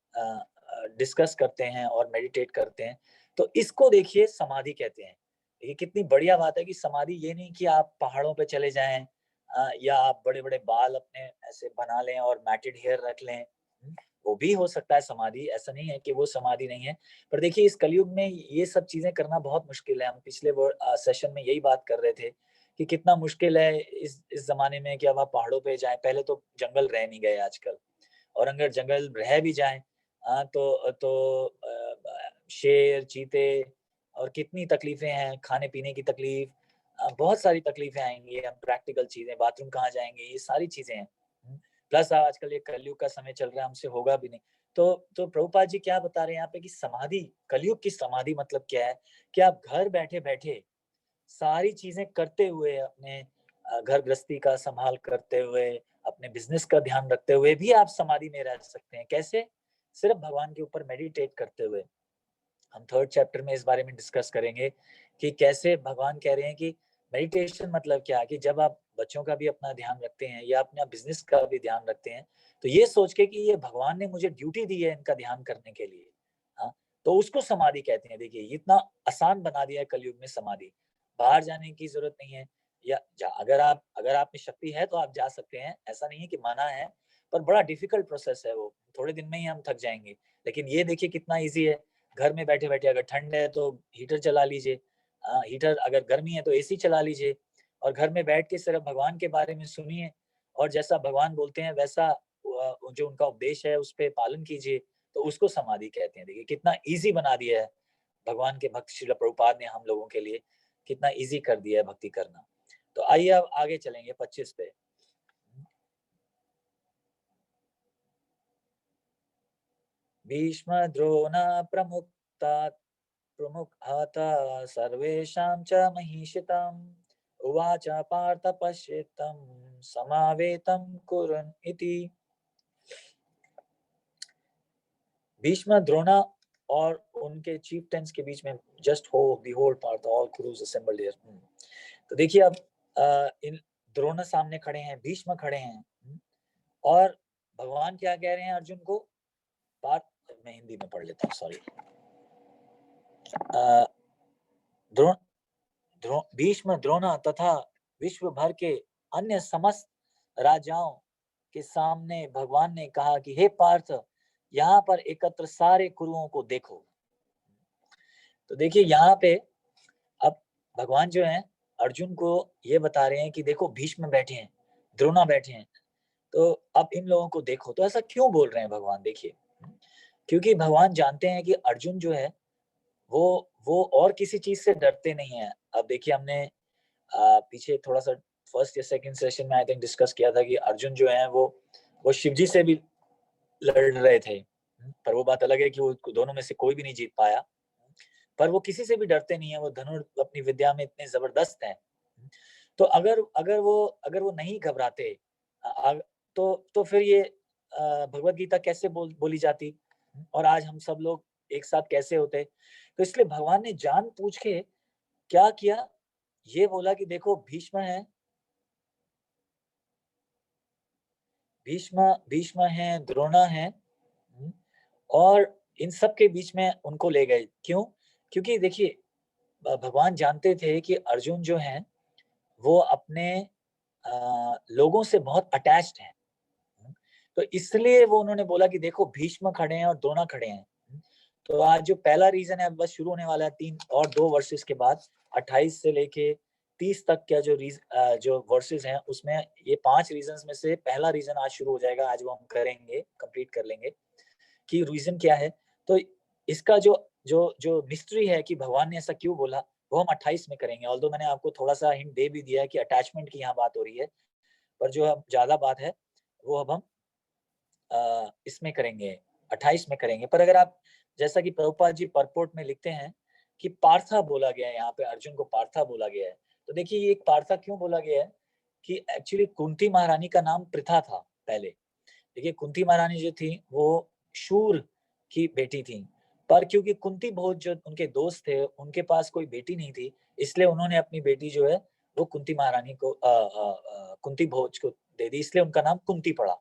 [SPEAKER 2] डिस्कस करते हैं और मेडिटेट करते हैं, तो इसको देखिए समाधि कहते हैं। ये कितनी बढ़िया बात है कि समाधि ये नहीं कि आप पहाड़ों पे चले जाएं या आप बड़े बड़े बाल अपने ऐसे बना लें और मैटेड हेयर रख लें। वो भी हो सकता है समाधि, ऐसा नहीं है कि वो समाधि नहीं है। पर देखिए इस कलयुग में ये सब चीजें करना बहुत मुश्किल है। हम पिछले सेशन में यही बात कर रहे थे कि कितना मुश्किल है इस जमाने में कि अब आप पहाड़ों पे जाएं। पहले तो जंगल रह नहीं गए आजकल, और अगर जंगल रह भी जाएं तो शेर, चीते, और कितनी तकलीफें हैं, खाने पीने की तकलीफ, बहुत सारी तकलीफें आएंगी। हम प्रैक्टिकल चीजें, बाथरूम कहाँ जाएंगे, ये सारी चीजें हैं। प्लस आजकल ये कलयुग का समय चल रहा है, हमसे होगा भी नहीं। तो प्रभुपाद जी क्या बता रहे हैं यहाँ पे कि समाधि, कलयुग की समाधि मतलब क्या है कि आप घर बैठे बैठे सारी चीजें करते हुए, अपने घर गृहस्थी का संभाल करते हुए, अपने बिजनेस का ध्यान रखते हुए भी आप समाधि में रह सकते हैं। कैसे? सिर्फ भगवान के ऊपर मेडिटेट करते हुए। हम 3rd चैप्टर में इस बारे में डिस्कस करेंगे कि कैसे भगवान कह रहे हैं कि मेडिटेशन मतलब क्या, कि जब आप बच्चों का भी अपना ध्यान रखते हैं या अपना बिजनेस का भी ध्यान रखते हैं, तो ये सोच के कि ये भगवान ने मुझे ड्यूटी दी है इनका ध्यान करने के लिए, हाँ, तो उसको समाधि कहते हैं। देखिए इतना आसान बना दिया है कलयुग में समाधि। बाहर जाने की जरूरत नहीं है, या अगर आप में शक्ति है तो आप जा सकते हैं, ऐसा नहीं है कि मना है, पर बड़ा डिफिकल्ट प्रोसेस है वो, थोड़े दिन में ही हम थक जाएंगे। लेकिन ये देखिए कितना ईजी है, घर में बैठे बैठे, अगर ठंड है तो हीटर चला लीजिए, हीटर, अगर गर्मी है तो एसी चला लीजिए, और घर में बैठ के सिर्फ भगवान के बारे में सुनिए, और जैसा भगवान बोलते हैं वैसा जो उनका उपदेश है उस पर पालन कीजिए, तो उसको समाधि कहते हैं। देखिए कितना इजी बना दिया है भगवान के भक्त श्रील प्रभुपाद ने हम लोगों के लिए, कितना इजी कर दिया है भक्ति करना। तो आइए अब आगे चलेंगे 25 पे। भीष्म द्रोण प्रमुखाता सर्वेषां च महिषिताम् उवाच पार्थ पश्येतं समावेतं कुरुन् इति। भीष्म, द्रोणा और उनके चीफ टेंस के बीच में just O behold Partha all Kurus assembled here. तो देखिए अब इन द्रोण सामने खड़े हैं, भीष्म खड़े हैं, और भगवान क्या कह रहे हैं अर्जुन को? पार्थ, मैं हिंदी में पढ़ लेता हूँ, सॉरी। भीष्म, द्रोण तथा विश्व भर के अन्य समस्त राजाओं के सामने भगवान ने कहा कि हे पार्थ, यहाँ पर एकत्र सारे कुरुओं को देखो। तो देखिए यहाँ पे अब भगवान जो है अर्जुन को ये बता रहे हैं कि देखो भीष्म बैठे हैं, द्रोणा बैठे हैं, तो अब इन लोगों को देखो। तो ऐसा क्यों बोल रहे हैं भगवान? देखिए, क्योंकि भगवान जानते हैं कि अर्जुन जो है वो और किसी चीज से डरते नहीं है। अब देखिए हमने पीछे थोड़ा सा फर्स्ट या सेकंड सेशन में आई थिंक डिस्कस किया था कि अर्जुन जो है वो शिवजी से भी लड़ रहे थे, पर वो बात अलग है कि वो दोनों में से कोई भी नहीं जीत पाया। पर वो किसी से भी डरते नहीं है, वो धनुर अपनी विद्या में इतने जबरदस्त हैं। तो अगर वो नहीं घबराते तो फिर ये भगवत गीता कैसे बोली जाती, और आज हम सब लोग एक साथ कैसे होते? तो इसलिए भगवान ने जान पूछ के क्या किया, ये बोला कि देखो भीष्म है, भीष्म है, द्रोणा है, और इन सब के बीच में उनको ले गए। क्यों? क्योंकि देखिए भगवान जानते थे कि अर्जुन जो है वो अपने लोगों से बहुत अटैच्ड है, तो इसलिए वो उन्होंने बोला कि देखो भीष्म खड़े हैं और द्रोणा खड़े हैं। तो आज जो पहला रीजन है बस शुरू होने वाला है 3 और 2 वर्सेस के बाद, 28 से लेके 30 तक का जो वर्सेस हैं उसमें ये 5 रीजंस में से पहला रीजन आज शुरू हो जाएगा। आज वो हम करेंगे, कंप्लीट कर लेंगे कि रीजन क्या है। तो इसका जो मिस्ट्री है कि भगवान ने ऐसा क्यों बोला, वो हम 28 में करेंगे। ऑल्दो मैंने आपको थोड़ा सा हिंट दे भी दिया है कि अटैचमेंट की यहाँ बात हो रही है, पर जो ज्यादा बात है वो अब हम इसमें करेंगे, 28 में करेंगे। पर अगर आप जैसा कि प्रभुपाद जी परपोर्ट में लिखते हैं कि पार्था बोला गया है, यहाँ पे अर्जुन को पार्था बोला गया है, तो देखिए ये एक पार्था क्यों बोला गया है कि एक्चुअली कुंती महारानी का नाम पृथा था पहले। देखिए कुंती महारानी जो थी वो शूर की बेटी थी, पर क्योंकि कुंती भोज जो उनके दोस्त थे उनके पास कोई बेटी नहीं थी, इसलिए उन्होंने अपनी बेटी जो है वो कुंती महारानी को कुंती भोज को दे दी, इसलिए उनका नाम कुंती पड़ा।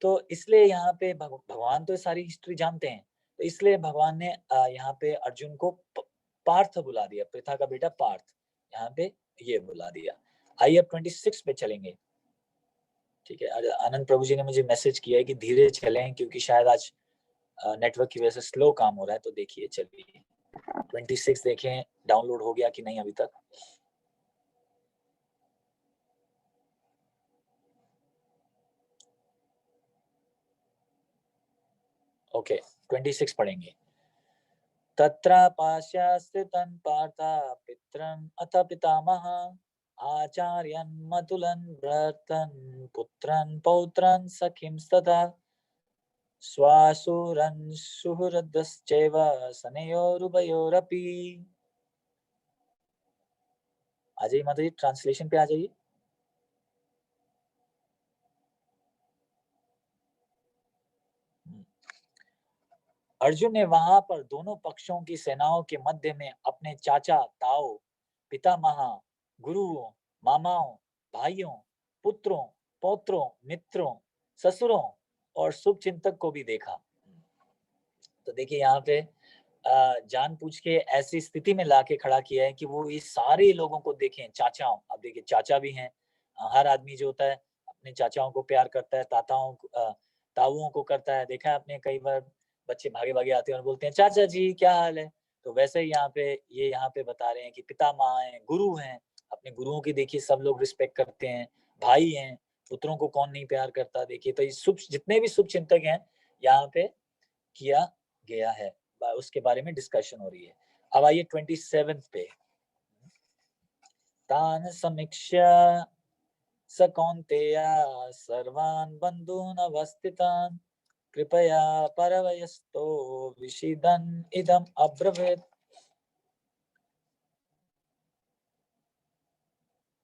[SPEAKER 2] तो इसलिए यहाँ पे भगवान तो सारी हिस्ट्री जानते हैं, तो इसलिए भगवान ने यहाँ पे अर्जुन को पार्थ बुला दिया, पृथा का बेटा पार्थ, यहाँ पे ये बुला दिया। आइए अब 26 पे चलेंगे। ठीक है, आनंद प्रभु जी ने मुझे मैसेज किया है कि धीरे चलें क्योंकि शायद आज नेटवर्क की वजह से स्लो काम हो रहा है। तो देखिए चलिए 26 देखें डाउनलोड हो गया कि नहीं अभी तक। ओके 26 पढ़ेंगे। तत्र पाश्यास्थितं पार्थ पित्रम् अथ पितामह आचार्यन् मतुलं भ्रातन् पुत्रन् पौत्रन् सखींस्तथा स्वासुरन् सुहृदश्चैव सनयोरुभयोरपि। आ जाइए माता जी, ट्रांसलेशन पे आ जाइए। अर्जुन ने वहां पर दोनों पक्षों की सेनाओं के मध्य में अपने चाचा ताऊ, पितामह, गुरुओं, मामाओं, भाइयों, पुत्रों, पौत्रों, मित्रों, ससुरों और शुभचिंतक को भी देखा। तो देखिए यहाँ पे जान पूछ के ऐसी स्थिति में लाके खड़ा किया है कि वो इस सारे लोगों को देखें, चाचाओं। अब देखिए चाचा भी हैं, हर आदमी जो होता है अपने चाचाओं को प्यार करता है, ताऊओं को करता है। देखा है आपने कई बार बच्चे भागे भागे आते हैं और बोलते हैं चाचा जी क्या हाल है। तो वैसे ही यहाँ पे बता रहे हैं कि पितामह हैं, गुरु हैं, अपने गुरुओं की देखिए सब लोग रिस्पेक्ट करते हैं, भाई हैं, पुत्रों को कौन नहीं प्यार करता। देखिए तो जितने भी शुभ चिंतक हैं यहाँ पे किया गया है, उसके बारे में डिस्कशन हो रही है। अब आइए 27 पे। तान समीक्ष्य स कौन्तेय सर्वान् बन्धून् अवस्थितान् कृपया परवयस्तो विषीदन् इदम् अब्रवीत्।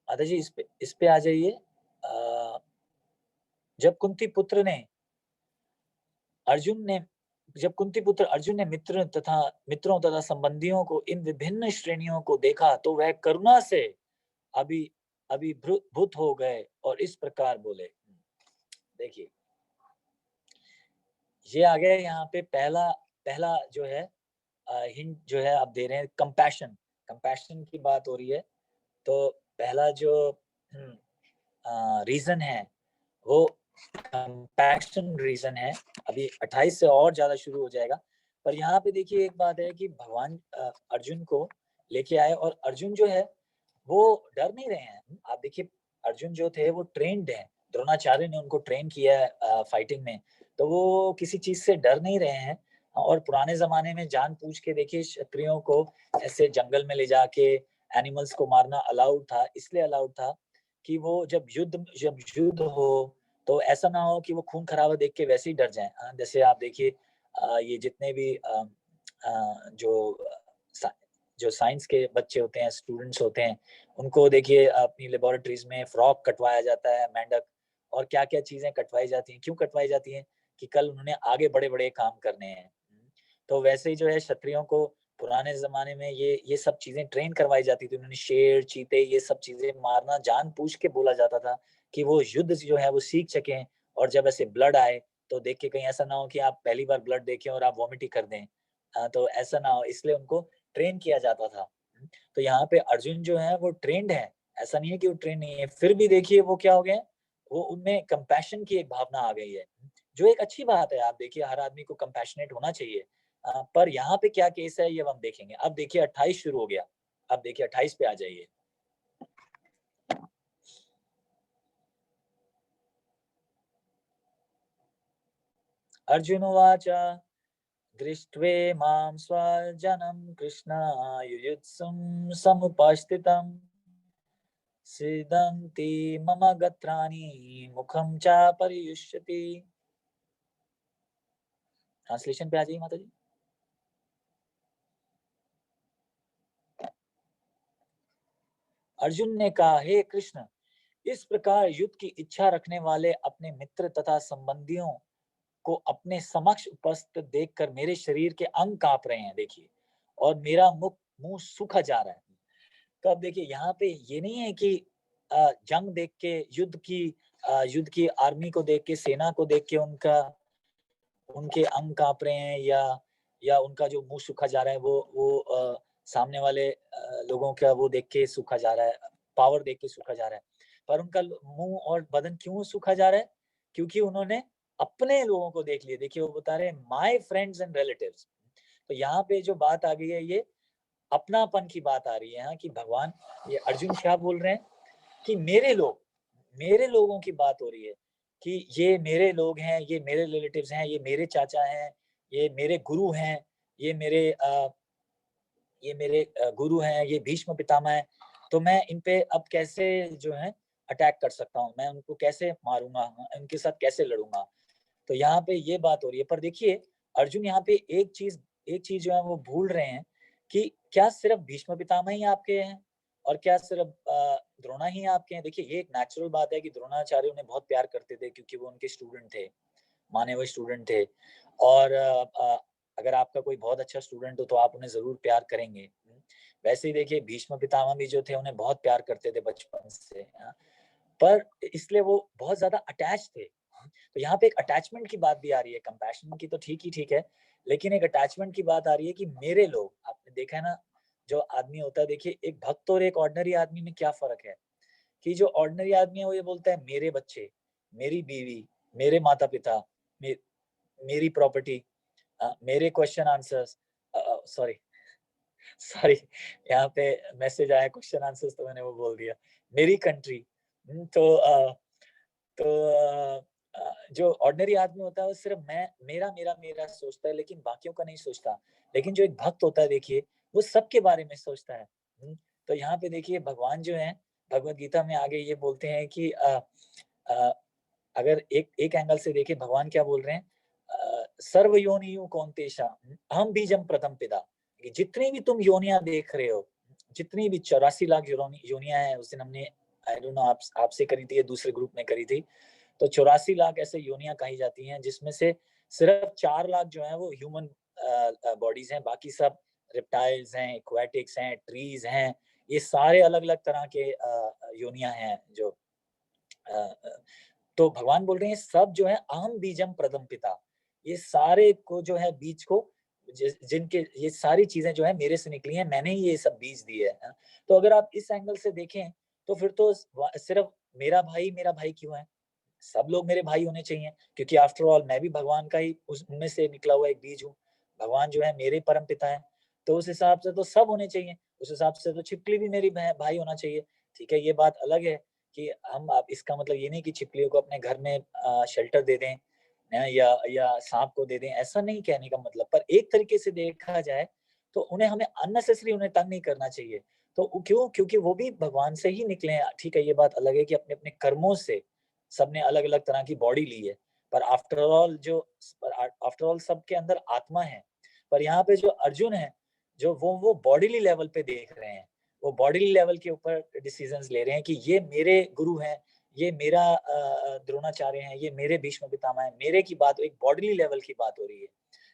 [SPEAKER 2] माता जी इस पे आ जाइए। जब कुंती पुत्र अर्जुन ने मित्रों तथा संबंधियों को इन विभिन्न श्रेणियों को देखा तो वह करुणा से अभिभूत हो गए और इस प्रकार बोले। देखिए ये आ गया यहाँ पे पहला जो है हिंट जो है आप दे रहे हैं, कंपैशन की बात हो रही है। तो पहला जो रीजन है वो कंपैशन रीजन है। अभी 28 से और ज्यादा शुरू हो जाएगा। पर यहाँ पे देखिए एक बात है कि भगवान अर्जुन को लेके आए और अर्जुन जो है वो डर नहीं रहे हैं। आप देखिए अर्जुन जो थे वो ट्रेंड हैं, द्रोणाचार्य ने उनको ट्रेन किया है फाइटिंग में, तो वो किसी चीज से डर नहीं रहे हैं। और पुराने जमाने में जान पूछ के देखिए क्षत्रियों को ऐसे जंगल में ले जाके एनिमल्स को मारना अलाउड था। इसलिए अलाउड था कि वो जब युद्ध हो तो ऐसा ना हो कि वो खून खराबा देख के वैसे ही डर जाएं। जैसे आप देखिए ये जितने भी जो साइंस के बच्चे होते हैं, स्टूडेंट्स होते हैं, उनको देखिए अपनी लेबोरेटरीज में फ्रॉक कटवाया जाता है, मेंढक, और क्या क्या चीजें कटवाई जाती हैं। क्यों कटवाई जाती हैं? कि कल उन्होंने आगे बड़े बड़े काम करने हैं। तो वैसे ही जो है क्षत्रियों को पुराने जमाने में ये सब चीजें ट्रेन करवाई जाती थी। उन्होंने शेर, चीते, ये सब चीजें मारना जानबूझ के बोला जाता था कि वो युद्ध जो है वो सीख सकें। और जब ऐसे ब्लड आए तो देख के कहीं ऐसा ना हो कि आप पहली बार ब्लड देखें और आप वॉमिट ही कर दें। तो ऐसा ना हो, इसलिए उनको ट्रेन किया जाता था। तो यहाँ पे अर्जुन जो है वो ट्रेंड है, ऐसा नहीं है कि वो ट्रेन नहीं है। फिर भी देखिए वो क्या हो गए, वो उनमें कंपैशन की एक भावना आ गई है, जो एक अच्छी बात है। आप देखिए हर आदमी को कंपैशनेट होना चाहिए। पर यहाँ पे क्या केस है ये हम देखेंगे। अब देखिए 28 शुरू हो गया। अब देखिए 28 पे आ जाइए। अर्जुनोवाच दृष्ट्वेमां स्वजनं कृष्ण युयुत्सुं समुपस्थितं सीदन्ति मम गत्राणि मुखं च परियुष्यति। ट्रांसलेशन पे आ जाइए माता जी। अर्जुन ने कहा, हे कृष्ण, इस प्रकार युद्ध की इच्छा रखने वाले अपने मित्र तथा संबंधियों को अपने समक्ष उपस्थित देखकर मेरे शरीर के अंग कांप रहे हैं, देखिए, और मेरा मुंह सूखा जा रहा है। तो अब देखिए यहाँ पे ये नहीं है कि जंग देख के युद्ध की आर्मी को देख के, सेना को देख के उनके अंग कांप रहे हैं, या उनका जो मुंह सूखा जा रहा है वो सामने वाले लोगों का वो देख के सूखा जा रहा है, पावर देख के सूखा जा रहा है। पर उनका मुंह और बदन क्यों सूखा जा रहा है? क्योंकि उन्होंने अपने लोगों को देख लिया। देखिए वो बता रहे हैं माय फ्रेंड्स एंड रिलेटिव्स। तो यहाँ पे जो बात आ गई है ये अपनापन की बात आ रही है यहाँ, कि भगवान, ये अर्जुन क्या बोल रहे हैं कि मेरे लोगों की बात हो रही है, कि ये मेरे लोग हैं, ये मेरे रिलेटिव्स हैं, ये मेरे चाचा हैं, ये मेरे गुरु हैं, ये मेरे गुरु हैं, ये भीष्म पितामह हैं। तो मैं इन पे अब कैसे जो है अटैक कर सकता हूँ, मैं उनको कैसे मारूंगा, उनके साथ कैसे लड़ूंगा। तो यहाँ पे ये बात हो रही है। पर देखिए अर्जुन यहाँ पे एक चीज जो है वो भूल रहे हैं कि क्या सिर्फ भीष्म पितामह ही आपके हैं और क्या सिर्फ द्रोणा ही आपके हैं। देखिए ये एक नेचुरल बात है कि द्रोणाचार्य उन्हें बहुत प्यार करते थे, क्योंकि वो उनके स्टूडेंट थे, माने हुए स्टूडेंट थे। और अगर आपका कोई बहुत अच्छा स्टूडेंट हो तो आप उन्हें जरूर प्यार करेंगे। वैसे ही देखिए भीष्म पितामह भी जो थे उन्हें बहुत प्यार करते थे बचपन से, पर इसलिए वो बहुत ज्यादा अटैच थे। तो यहाँ पे एक अटैचमेंट की बात भी आ रही है। कंपैशन की तो ठीक है, लेकिन एक अटैचमेंट की बात आ रही है कि मेरे लोग, आपने देखा है ना, जो आदमी होता है, देखिए एक भक्त और एक ऑर्डिनरी आदमी में क्या फर्क है, कि जो ऑर्डिनरी आदमी है वो ये बोलता है मेरे बच्चे, मेरी बीवी, मेरे माता पिता, मेरी प्रॉपर्टी, मेरे क्वेश्चन आंसर्स, सॉरी यहाँ पे मैसेज आया क्वेश्चन आंसर्स, तो मैंने वो बोल दिया, मेरी कंट्री। तो जो ऑर्डिनरी आदमी होता है वो सिर्फ मैं, मेरा मेरा मेरा सोचता है, लेकिन बाकियों का नहीं सोचता। लेकिन जो एक भक्त होता है देखिए वो सबके बारे में सोचता है। तो यहाँ पे देखिए भगवान जो है भगवत गीता में आगे ये बोलते हैं कि अगर एक एंगल से देखिए भगवान क्या बोल रहे हैं, सर्व योनियु कौन्तेषा अहम बीजम प्रथम पिता। जितनी भी तुम योनियां देख रहे हो, जितनी भी 84 लाख योनियां हैं, उस दिन हमने आई डोंट नो आपसे करी थी या दूसरे ग्रुप में करी थी, तो 84 लाख ऐसे योनियां कही जाती हैं, जिसमें से सिर्फ 4 लाख जो है वो ह्यूमन बॉडीज हैं, बाकी सब रेप्टाइल्स हैं, एक्वाटिक्स हैं, ट्रीज हैं, ये सारे अलग अलग तरह के योनियां हैं जो तो भगवान बोल रहे हैं सब जो है अहम बीजम प्रथम पिता, ये सारे को जो है बीज को, जिनके ये सारी चीजें जो है मेरे से निकली हैं, मैंने ही ये सब बीज दिए हैं। तो अगर आप इस एंगल से देखें तो फिर तो सिर्फ मेरा भाई क्यों है, सब लोग मेरे भाई होने चाहिए, क्योंकि आफ्टर ऑल मैं भी भगवान का ही उनमें से निकला हुआ एक बीज हूँ। भगवान जो है मेरे परम पिता है, तो उस हिसाब से तो सब होने चाहिए, उस हिसाब से तो छिपकली भी मेरी भाई होना चाहिए। ठीक है, ये बात अलग है कि हम, अब इसका मतलब ये नहीं कि छिपकलियों को अपने घर में शेल्टर दे दें या सांप को दे दें, ऐसा नहीं कहने का मतलब। पर एक तरीके से देखा जाए तो उन्हें, हमें अननेसेसरी उन्हें तंग नहीं करना चाहिए। तो क्यों? क्योंकि वो भी भगवान से ही निकले हैं। ठीक है, ये बात अलग है कि अपने अपने कर्मों से सबने अलग अलग तरह की बॉडी ली है, पर आफ्टर ऑल सबके अंदर आत्मा है। पर यहाँ पे जो अर्जुन है, जो वो बॉडीली लेवल पे देख रहे हैं, वो बॉडीली लेवल के ऊपर डिसीजंस ले रहे हैं कि ये मेरे गुरु हैं, ये मेरा द्रोणाचार्य हैं, ये मेरे भीष्म पितामह हैं, मेरे की बात, एक बॉडीली लेवल की बात हो रही है।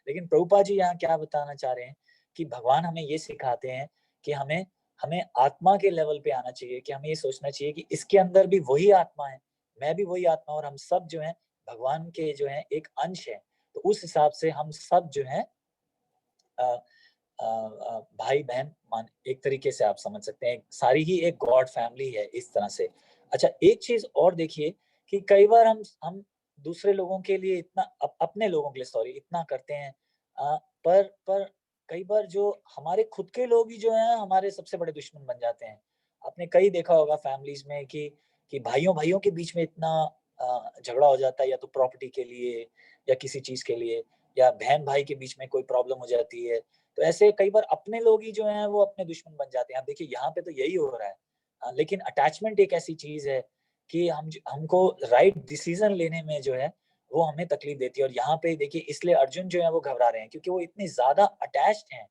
[SPEAKER 2] लेकिन प्रभुपाद जी यहाँ क्या बताना चाह रहे हैं कि भगवान हमें ये सिखाते हैं कि हमें हमें आत्मा के लेवल पे आना चाहिए, कि हमें ये सोचना चाहिए कि इसके अंदर भी वही आत्मा है, मैं भी वही आत्मा, और हम सब जो है भगवान के जो है एक अंश है। तो उस हिसाब से हम सब जो है भाई बहन मान, एक तरीके से आप समझ सकते हैं, सारी ही एक गॉड फैमिली है इस तरह से। अच्छा, एक चीज और देखिए कि कई बार हम दूसरे लोगों के लिए इतना, अपने लोगों के लिए सॉरी, इतना करते हैं, पर कई बार जो हमारे खुद के लोग ही जो है हमारे सबसे बड़े दुश्मन बन जाते हैं। आपने कई देखा होगा फैमिलीज में कि भाइयों भाइयों के बीच में इतना झगड़ा हो जाता है, या तो प्रॉपर्टी के लिए या किसी चीज के लिए, या बहन भाई के बीच में कोई प्रॉब्लम हो जाती है। तो ऐसे कई बार अपने लोग ही जो हैं वो अपने दुश्मन बन जाते हैं। आप देखिए यहाँ पे तो यही हो रहा है। लेकिन अटैचमेंट एक ऐसी चीज है कि हमको राइट डिसीजन लेने में जो है वो हमें तकलीफ देती है। और यहाँ पे देखिए इसलिए अर्जुन जो है वो घबरा रहे हैं, क्योंकि वो इतने ज्यादा अटैच्ड हैं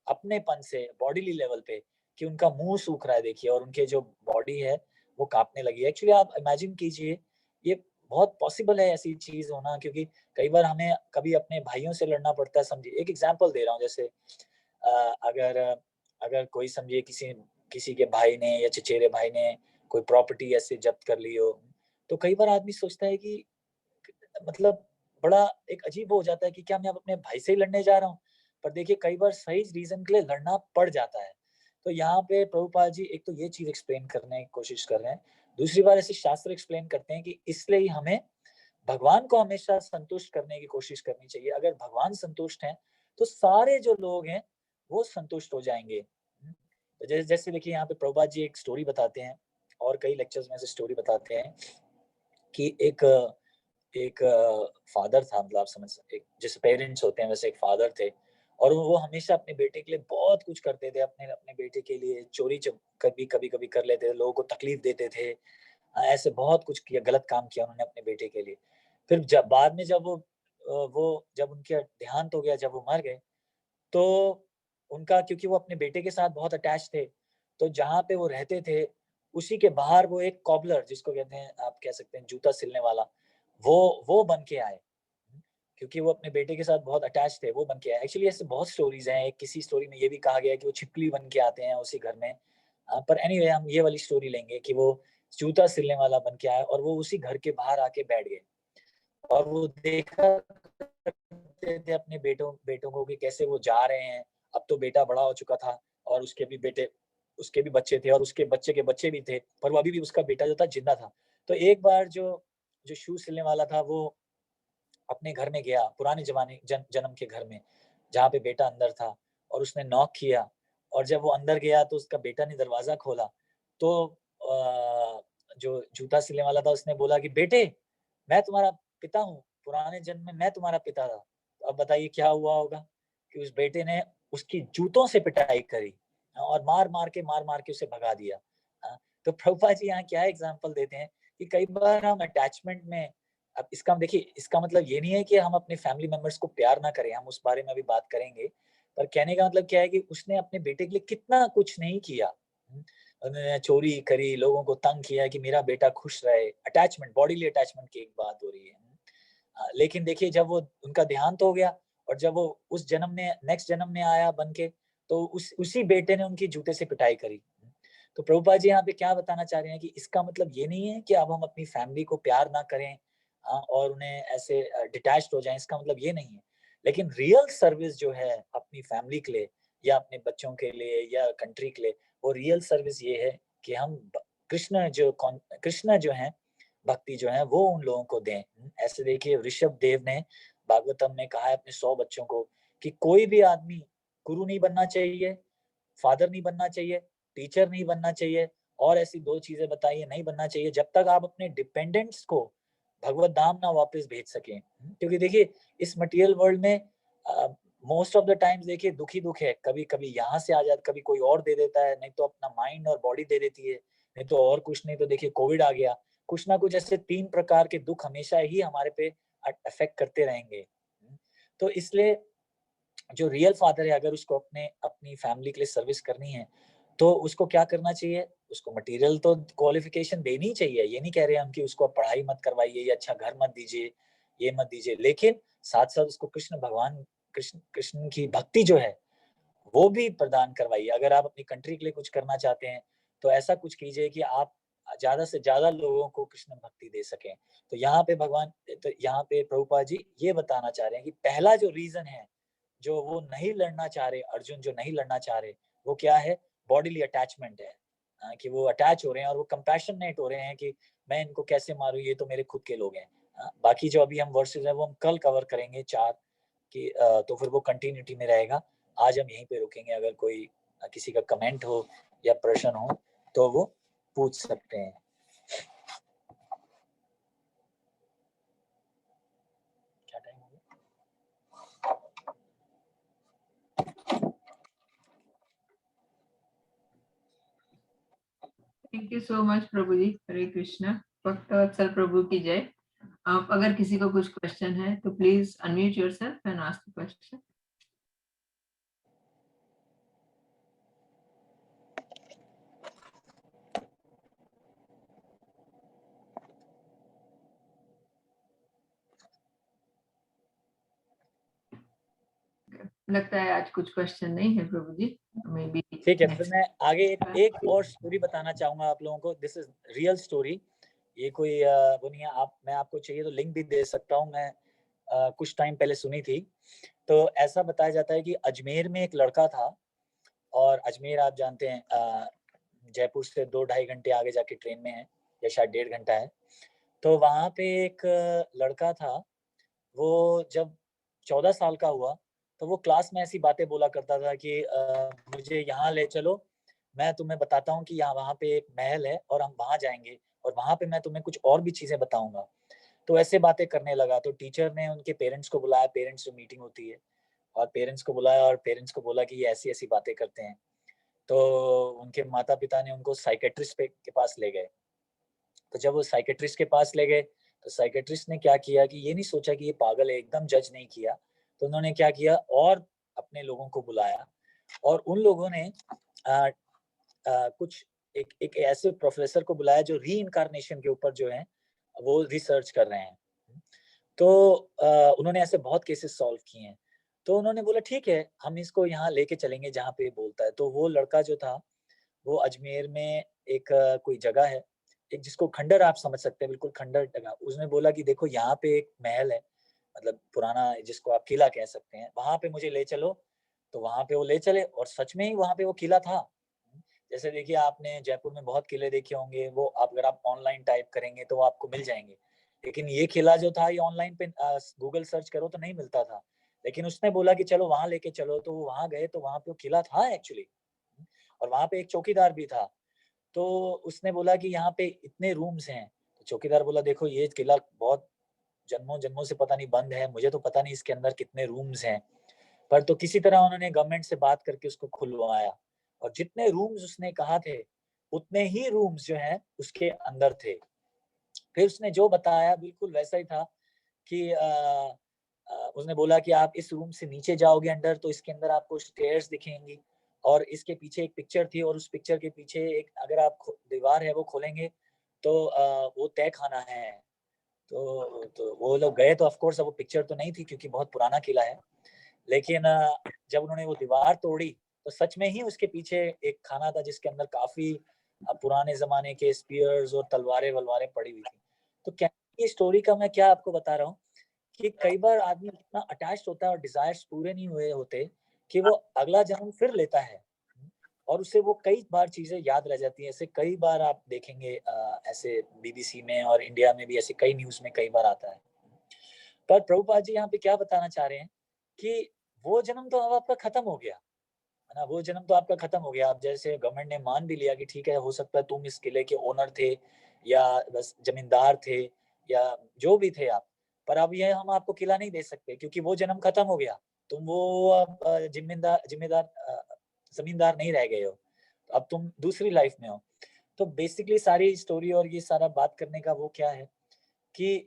[SPEAKER 2] अपनेपन से बॉडीली लेवल पे कि उनका मुंह सूख रहा है देखिए, और उनके जो बॉडी है वो कांपने लगी है। एक्चुअली आप इमेजिन कीजिए, ये बहुत पॉसिबल है ऐसी चीज होना, क्योंकि कई बार हमें कभी अपने भाइयों से लड़ना पड़ता है। समझिए, एक एग्जांपल दे रहा हूँ, जैसे अगर अगर कोई समझिए किसी किसी के भाई ने या चचेरे भाई ने कोई प्रॉपर्टी ऐसे जब्त कर ली हो, तो कई बार आदमी सोचता है कि मतलब बड़ा एक अजीब हो जाता है कि क्या मैं अब अपने भाई से ही लड़ने जा रहा हूँ। पर देखिए कई बार सही रीजन के लिए लड़ना पड़ जाता है। तो यहाँ पे प्रभुपाद जी एक तो ये चीज एक्सप्लेन करने की कोशिश कर रहे हैं, दूसरी बार ऐसे शास्त्र एक्सप्लेन करते हैं कि इसलिए ही हमें भगवान को हमेशा संतुष्ट करने की कोशिश करनी चाहिए। अगर भगवान संतुष्ट हैं तो सारे जो लोग हैं वो संतुष्ट हो जाएंगे। तो जैसे देखिए यहाँ पे प्रभुपाद जी एक स्टोरी बताते हैं, और कई लेक्चर्स में से स्टोरी बताते हैं कि एक एक फादर था, मतलब आप समझ सकते, एक जैसे पेरेंट्स होते हैं वैसे एक फादर थे, और वो हमेशा अपने बेटे के लिए बहुत कुछ करते थे। अपने अपने बेटे के लिए चोरी कभी कभी कभी कर लेते थे, लोगों को तकलीफ देते थे, ऐसे बहुत कुछ किया, गलत काम किया उन्होंने अपने बेटे के लिए। फिर जब बाद में जब वो जब उनका देहांत हो गया, जब वो मर गए, तो उनका, क्योंकि वो अपने बेटे के साथ बहुत अटैच थे, तो जहाँ पे वो रहते थे उसी के बाहर वो एक कॉबलर, जिसको कहते हैं, आप कह सकते हैं जूता सिलने वाला, वो बन के आए। क्योंकि वो अपने बेटे के साथ बहुत अटैच थे, वो बन के आए। एक्चुअली ऐसे बहुत स्टोरीज हैं, किसी स्टोरी में ये भी कहा गया है कि वो छिपकली बन के आते हैं उसी घर में। पर एनीवे हम ये वाली स्टोरी लेंगे कि वो जूता सिलने वाला बन के आया, और वो उसी घर के बाहर आके बैठ गए, और वो देखा करते थे अपने बेटों बेटों को कि कैसे वो जा रहे हैं। अब तो बेटा बड़ा हो चुका था, और उसके भी बच्चे थे, और उसके बच्चे के बच्चे भी थे, पर वो अभी भी उसका बेटा जो था जिंदा था। तो एक बार जो जो शू सिलने वाला था वो अपने घर में गया, पुराने जमाने जन्म के घर में, जहाँ पे बेटा अंदर था, और उसने नॉक किया। और जब वो अंदर गया तो उसका बेटा ने दरवाजा खोला, तो जो जूता सिलने वाला था उसने बोला कि बेटे, मैं तुम्हारा पिता हूँ, पुराने जन्म में मैं तुम्हारा पिता था। तो अब बताइए क्या हुआ होगा कि उस बेटे ने उसकी जूतों से पिटाई करी, और मार मार के उसे भगा दिया। तो प्रभुपाद जी यहाँ क्या एग्जाम्पल देते हैं कि कई बार हम अटैचमेंट में, अब इसका देखिए, इसका मतलब ये नहीं है कि हम अपने फैमिली मेंबर्स को प्यार ना करें, हम उस बारे में अभी बात करेंगे। पर कहने का मतलब क्या है कि उसने अपने बेटे के लिए कितना कुछ नहीं किया। उन्होंने चोरी करी, लोगों को तंग किया कि मेरा बेटा खुश रहे। अटैचमेंट, बॉडीली अटैचमेंट की एक बात हो रही है। लेकिन देखिए जब वो उनका देहांत हो गया, और जब वो उस जन्म में, नेक्स्ट जन्म में आया बन के, तो उसी बेटे ने उनकी जूते से पिटाई करी। तो प्रभुपाद जी यहाँ पे क्या बताना चाह रहे हैं कि इसका मतलब ये नहीं है कि अब हम अपनी फैमिली को प्यार ना करें, और उन्हें ऐसे डिटैच्ड हो जाएं, इसका मतलब ये नहीं है। लेकिन रियल सर्विस जो है अपनी फैमिली के लिए, या अपने बच्चों के लिए, या कंट्री के लिए, वो रियल सर्विस ये है कि हम कृष्ण जो है भक्ति जो है वो उन लोगों को दें। ऐसे देखिए ऋषभ देव ने भागवतम में कहा है अपने 100 बच्चों को कि कोई भी आदमी गुरु नहीं बनना चाहिए, फादर नहीं बनना चाहिए, टीचर नहीं बनना चाहिए, और ऐसी 2 चीजें बताइए नहीं बनना चाहिए जब तक आप अपने डिपेंडेंट्स को भगवत धाम ना वापस भेज सकें। क्योंकि देखिए इस मटेरियल वर्ल्ड में मोस्ट ऑफ द टाइम्स देखिए दुख ही दुख है, कभी कभी यहाँ से आ जाता, कभी कोई और दे देता है, नहीं तो अपना माइंड और बॉडी दे देती है, नहीं तो और कुछ, नहीं तो देखिए कोविड आ गया, कुछ ना कुछ ऐसे 3 प्रकार के दुख हमेशा ही हमारे पे अफेक्ट करते रहेंगे। तो इसलिए जो रियल फादर है अगर उसको अपनी फैमिली के लिए सर्विस करनी है तो उसको क्या करना चाहिए, उसको मटेरियल तो क्वालिफिकेशन देनी चाहिए, ये नहीं कह रहे हम कि उसको पढ़ाई मत करवाइए या अच्छा घर मत दीजिए, ये मत दीजिए, लेकिन साथ साथ उसको कृष्ण की भक्ति जो है वो भी प्रदान करवाइए। अगर आप अपनी कंट्री के लिए कुछ करना चाहते हैं तो ऐसा कुछ कीजिए कि आप ज्यादा से ज्यादा लोगों को कृष्ण भक्ति दे सकें। तो यहाँ पे प्रभुपाद जी ये बताना चाह रहे हैं कि पहला जो रीजन है जो वो नहीं लड़ना चाह रहे, अर्जुन जो नहीं लड़ना चाह रहे, वो क्या है, बॉडीली अटैचमेंट है। कि वो अटैच हो रहे हैं और वो कंपैशनेट हो रहे हैं कि मैं इनको कैसे मारूं, ये तो मेरे खुद के लोग हैं। बाकी जो अभी हम वर्सेस है वो हम कल कवर करेंगे 4 की, तो फिर वो कंटिन्यूटी में रहेगा। आज हम यहीं पे रुकेंगे, अगर कोई किसी का कमेंट हो या प्रश्न हो तो वो पूछ सकते हैं। क्या टाइम हो गया?
[SPEAKER 1] थैंक यू सो मच प्रभु जी। हरे कृष्णा। भक्तवत्सल प्रभु की जय। अगर किसी को कुछ क्वेश्चन है तो please unmute yourself and ask the question. लगता है आज कुछ क्वेश्चन नहीं है प्रभु जी, मे बी।
[SPEAKER 2] ठीक है, फिर मैं आगे एक और स्टोरी बताना चाहूंगा आप लोगों को। दिस इज रियल स्टोरी, ये कोई वो नहीं है। मैं आपको चाहिए तो लिंक भी दे सकता हूँ, मैं कुछ टाइम पहले सुनी थी। तो ऐसा बताया जाता है कि अजमेर में एक लड़का था, और अजमेर आप जानते हैं जयपुर से 2-2.5 घंटे आगे जाके ट्रेन में है, या शायद 1.5 घंटा है। तो वहाँ पे एक लड़का था, वो जब 14 साल का हुआ तो वो क्लास में ऐसी बातें बोला करता था कि मुझे यहाँ ले चलो, मैं तुम्हें बताता हूँ कि यहाँ वहाँ पे एक महल है और हम वहाँ जाएंगे और वहाँ पे मैं तुम्हें कुछ और भी चीजें बताऊंगा। तो ऐसे बातें करने लगा। तो टीचर ने उनके पेरेंट्स को बुलाया, पेरेंट्स से मीटिंग होती है, और पेरेंट्स को बुलाया और पेरेंट्स को बोला कि ये ऐसी ऐसी बातें करते हैं। तो उनके माता पिता ने उनको साइकेट्रिस्ट के पास ले गए। तो जब वो साइकेट्रिस्ट के पास ले गए तो साइकेट्रिस्ट ने क्या किया कि ये नहीं सोचा कि ये पागल है, एकदम जज नहीं किया। तो उन्होंने क्या किया, और अपने लोगों को बुलाया, और उन लोगों ने कुछ एक ऐसे प्रोफेसर को बुलाया जो री इनकारनेशन के ऊपर जो है वो रिसर्च कर रहे हैं। तो उन्होंने ऐसे बहुत केसेस सॉल्व किए हैं। तो उन्होंने बोला ठीक है, हम इसको यहाँ लेके चलेंगे जहाँ पे बोलता है। तो वो लड़का जो था वो अजमेर में एक कोई जगह है, एक जिसको खंडर आप समझ सकते हैं, बिल्कुल खंडर जगह। उसने बोला कि देखो यहाँ पे एक महल है, मतलब पुराना, जिसको आप किला कह सकते हैं, वहां पे मुझे ले चलो। तो वहां पे वो ले चले, और सच में ही वहां पे वो किला था। जैसे देखिए आपने जयपुर में बहुत किले देखे होंगे, वो अगर आप ऑनलाइन टाइप करेंगे तो वो आपको मिल जाएंगे, लेकिन ये किला जो था ये ऑनलाइन पे गूगल सर्च करो तो नहीं मिलता था। लेकिन उसने बोला कि चलो वहां लेके चलो, तो वो वहां गए तो वहां पे वो किला था एक्चुअली, और वहां पे एक चौकीदार भी था। तो उसने बोला कि यहाँ पे इतने रूम्स हैं। तो चौकीदार बोला देखो ये किला बहुत जन्मों जन्मों से पता नहीं बंद है, मुझे तो पता नहीं इसके अंदर कितने रूम्स हैं, पर तो किसी तरह उन्होंने गवर्नमेंट से बात करके उसको खुलवाया, और जितने रूम्स उसने कहा थे उतने ही रूम्स जो है उसके अंदर थे। फिर उसने जो बताया बिल्कुल वैसा ही था कि उसने बोला कि आप इस रूम से नीचे जाओगे अंदर तो इसके अंदर आपको स्टेयर्स दिखेंगी, और इसके पीछे एक पिक्चर थी, और उस पिक्चर के पीछे एक अगर आप दीवार है वो खोलेंगे तो वो तय खाना है। तो वो लोग गए, तो ऑफ कोर्स वो पिक्चर तो नहीं थी क्योंकि बहुत पुराना किला है, लेकिन जब उन्होंने वो दीवार तोड़ी तो सच में ही उसके पीछे एक खाना था जिसके अंदर काफी पुराने जमाने के स्पीयर्स और तलवारें वलवारें पड़ी हुई थी। तो क्या ये स्टोरी का मैं क्या आपको बता रहा हूँ कि कई बार आदमी इतना अटैच्ड होता है और डिजायर्स पूरे नहीं हुए होते कि वो अगला जन्म फिर लेता है, और उससे वो कई बार चीजें याद रह जाती हैं। ऐसे कई बार आप देखेंगे ऐसे BBC में और इंडिया में भी ऐसे कई न्यूज में कई बार आता है। पर प्रभुपाद जी यहाँ पे क्या बताना चाह रहे हैं कि वो जन्म तो अब आपका खत्म हो गया है ना, वो जन्म तो आपका खत्म हो गया। अब जैसे गवर्नमेंट ने मान भी लिया कि ठीक है, हो सकता है तुम इस किले के ओनर थे या बस जमींदार थे या जो भी थे आप, पर अब ये हम आपको किला नहीं दे सकते क्योंकि वो जन्म खत्म हो गया। तुम वो अब जिम्मेदार जिम्मेदार जमींदार नहीं रह गए हो, अब तुम दूसरी लाइफ में हो। तो बेसिकली सारी स्टोरी और ये सारा बात करने का वो क्या है कि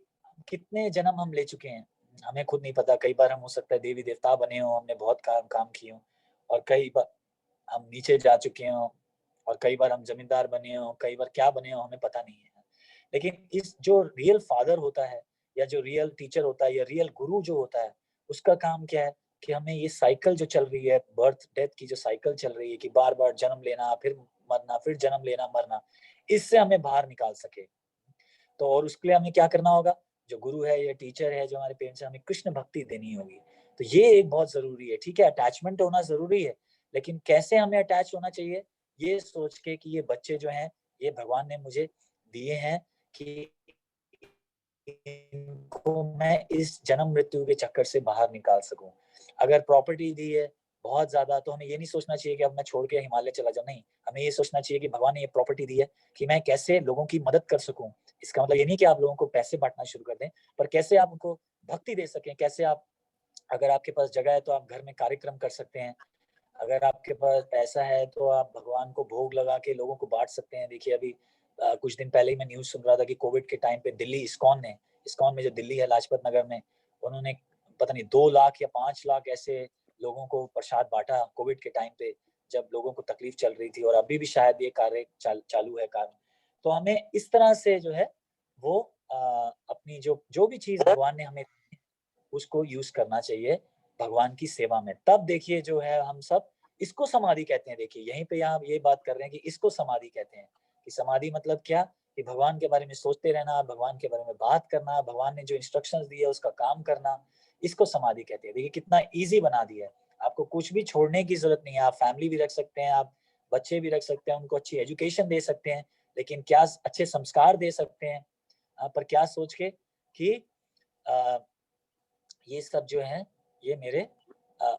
[SPEAKER 2] कितने जन्म हम ले चुके हैं हमें खुद नहीं पता। कई बार हम हो सकता है देवी देवता बने हो, हमने बहुत काम किए हो, और कई बार हम नीचे जा चुके हो, और कई बार हम जमींदार बने हो, कई बार क्या बने हो हमें पता नहीं है। लेकिन इस जो रियल फादर होता है या जो रियल टीचर होता है या रियल गुरु जो होता है, उसका काम क्या है कि हमें ये साइकिल जो चल रही है, बर्थ डेथ की जो साइकिल चल रही है कि बार बार जन्म लेना फिर मरना फिर जन्म लेना मरना, इससे हमें बाहर निकाल सके। तो और उसके लिए हमें क्या करना होगा, जो गुरु है या टीचर है जो हमारे पेरेंट्स है, हमें कृष्ण भक्ति देनी होगी। तो ये एक बहुत जरूरी है। ठीक है, अटैचमेंट होना जरूरी है, लेकिन कैसे हमें अटैच होना चाहिए ये सोच के कि ये बच्चे जो हैं ये भगवान ने मुझे दिए हैं कि इनको मैं इस जन्म मृत्यु के चक्कर से बाहर निकाल सकूं। अगर प्रॉपर्टी दी है बहुत ज्यादा तो हमें ये नहीं सोचना चाहिए कि अब मैं छोड़ के हिमालय चला जाऊं, नहीं, हमें ये सोचना चाहिए कि भगवान ने ये प्रॉपर्टी दी है कि मैं कैसे लोगों की मदद कर सकूं। इसका मतलब ये नहीं कि आप लोगों को पैसे बांटना शुरू कर दें, पर कैसे आप उनको भक्ति दे सकें, कैसे आप, अगर आपके पास जगह है तो आप घर में कार्यक्रम कर सकते हैं, अगर आपके पास पैसा है तो आप भगवान को भोग लगा के लोगों को बांट सकते हैं। देखिए अभी कुछ दिन पहले ही मैं न्यूज सुन रहा था कि कोविड के टाइम पे दिल्ली इस्कॉन में जो दिल्ली है लाजपत नगर में, उन्होंने पता नहीं 2 लाख या 5 लाख ऐसे लोगों को प्रसाद बांटा कोविड के टाइम पे, जब लोगों को तकलीफ चल रही थी। और अभी भी शायद ये कार्य चालू है कार्य। तो हमें इस तरह से जो है वो अपनी जो जो भी चीज भगवान ने हमें उसको यूज करना चाहिए भगवान की सेवा में। तब देखिए जो है हम सब इसको समाधि कहते हैं। देखिए यहीं पे यहाँ ये बात कर रहे हैं कि इसको समाधि कहते हैं। कि समाधि मतलब क्या, कि भगवान के बारे में सोचते रहना, भगवान के बारे में बात करना, भगवान ने जो इंस्ट्रक्शंस दिए उसका काम करना, इसको समाधि कहते हैं। देखिए कितना ईजी बना दिया है, आपको कुछ भी छोड़ने की जरूरत नहीं है। आप फैमिली भी रख सकते हैं, आप बच्चे भी रख सकते हैं, उनको अच्छी एजुकेशन दे सकते हैं, लेकिन क्या अच्छे संस्कार दे सकते हैं, पर क्या सोच के कि ये सब जो है ये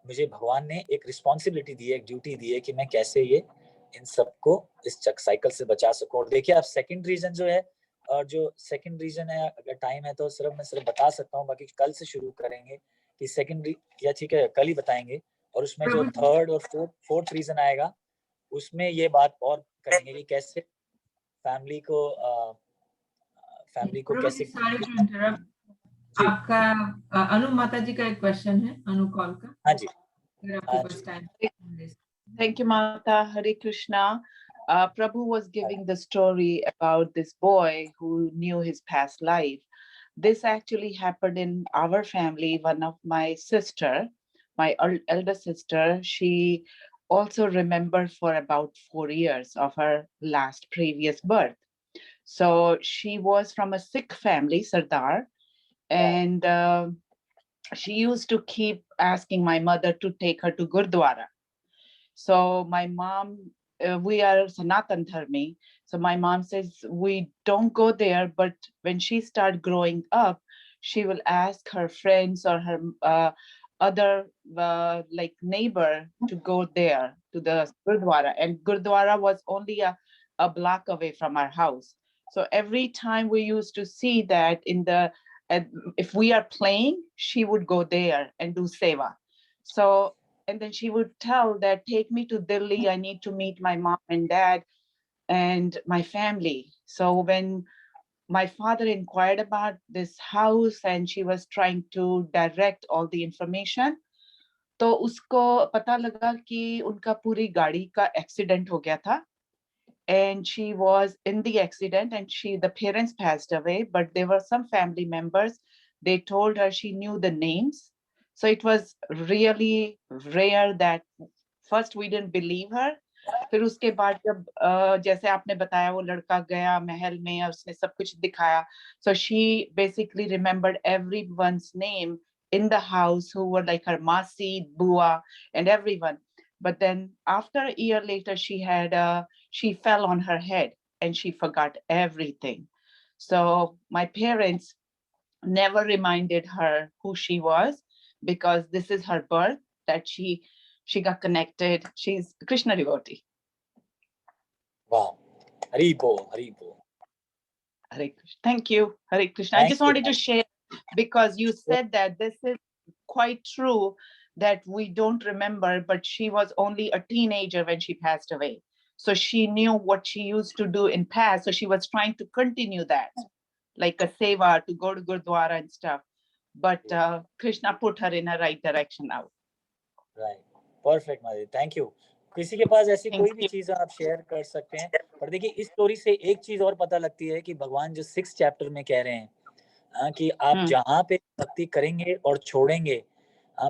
[SPEAKER 2] मुझे भगवान ने एक रिस्पॉन्सिबिलिटी दी है, एक ड्यूटी दी है कि मैं कैसे ये इन सबको इस चक साइकिल से बचा सकूं। और देखिए आप सेकंड रीजन जो है, और जो सेकंड रीजन है अगर टाइम है तो मैं सिर्फ बता सकता हूँ, बाकी कल से शुरू करेंगे कि सेकंड या ठीक है कल ही बताएंगे। और उसमें जो थर्ड और फोर्थ रीजन आएगा उसमें ये बात और करेंगे कि कैसे फैमिली को कैसे।
[SPEAKER 1] आपका अनु माता जी का एक क्वेश्चन है, अनु कॉल का।
[SPEAKER 2] हाँ जी,
[SPEAKER 1] अगर आपके पास time.
[SPEAKER 4] Thank you, Mata. Hare Krishna. Prabhu was giving the story about this boy who knew his past life. This actually happened in our family. One of my sister, my elder sister, she also remembered for about 4 years of her last previous birth. So she was from a Sikh family, Sardar, and she used to keep asking my mother to take her to Gurdwara. So my mom, we are Sanatan Dharmi. So my mom says, we don't go there, but when she starts growing up, she will ask her friends or her other like neighbor to go there to the Gurdwara. And Gurdwara was only a block away from our house. So every time we used to see that if we are playing, she would go there and do seva. So, and then she would tell that, take me to Delhi, I need to meet my mom and dad and my family. So when my father inquired about this house and she was trying to direct all the information, तो उसको पता लगा कि उनका पूरी गाड़ी का accident हो गया था. And she was in the accident and the parents passed away, but there were some family members. They told her she knew the names. So it was really rare that first we didn't believe her. फिर उसके बाद जब जैसे आपने बताया वो लड़का गया महल में और उसने सब कुछ दिखाया. So she basically remembered everyone's name in the house who were like her masi, bua and everyone. But then after a year later, she fell on her head and she forgot everything. So my parents never reminded her who she was, because this is her birth, that she got connected. She's Krishna devotee.
[SPEAKER 2] Wow. Hari Bol, Hari Bol.
[SPEAKER 4] Hare Krishna. Thank you, Hare Krishna. I
[SPEAKER 2] Thank
[SPEAKER 4] just
[SPEAKER 2] you,
[SPEAKER 4] wanted to
[SPEAKER 2] ma'am.
[SPEAKER 4] share, because you said that this is quite true, that we don't remember, but she was only a teenager when she passed away. So she knew what she used to do in past. So she was trying to continue that, like a seva, to go to Gurdwara and stuff. But Krishna put her in a right direction now.
[SPEAKER 2] Right. Perfect, Madhavi. Thank you. किसी के पास ऐसी
[SPEAKER 4] Thank
[SPEAKER 2] कोई भी
[SPEAKER 4] you.
[SPEAKER 2] चीज आप share कर सकते हैं, पर देखिए इस स्टोरी से एक चीज और पता लगती है कि भगवान जो 6 चैप्टर में कह रहे हैं कि आप जहाँ पे भक्ति करेंगे और छोड़ेंगे,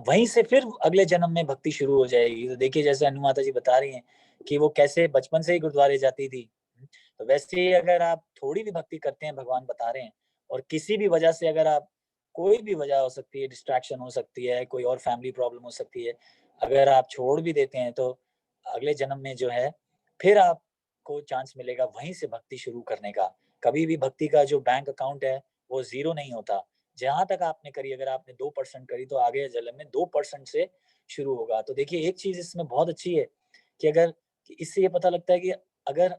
[SPEAKER 2] वहीं से फिर अगले जन्म में भक्ति शुरू हो जाएगी। तो देखिए जैसे अनु माता जी बता रही हैं कि वो कैसे बचपन से ही गुरुद्वारे जाती थी, तो वैसे ही अगर आप थोड़ी भी भक्ति करते हैं, भगवान बता रहे हैं, और किसी भी वजह से अगर आप, कोई भी वजह हो सकती है, डिस्ट्रैक्शन हो सकती है, कोई और फैमिली प्रॉब्लम हो सकती है, अगर आप छोड़ भी देते हैं तो अगले जन्म में जो है फिर आपको चांस मिलेगा वहीं से भक्ति शुरू करने का। कभी भी भक्ति का जो बैंक अकाउंट है वो 0 नहीं होता। जहां तक आपने करी, अगर आपने 2% करी तो आगे जन्म में 2% से शुरू होगा। तो देखिए एक चीज इसमें बहुत अच्छी है कि अगर, इससे ये पता लगता है कि अगर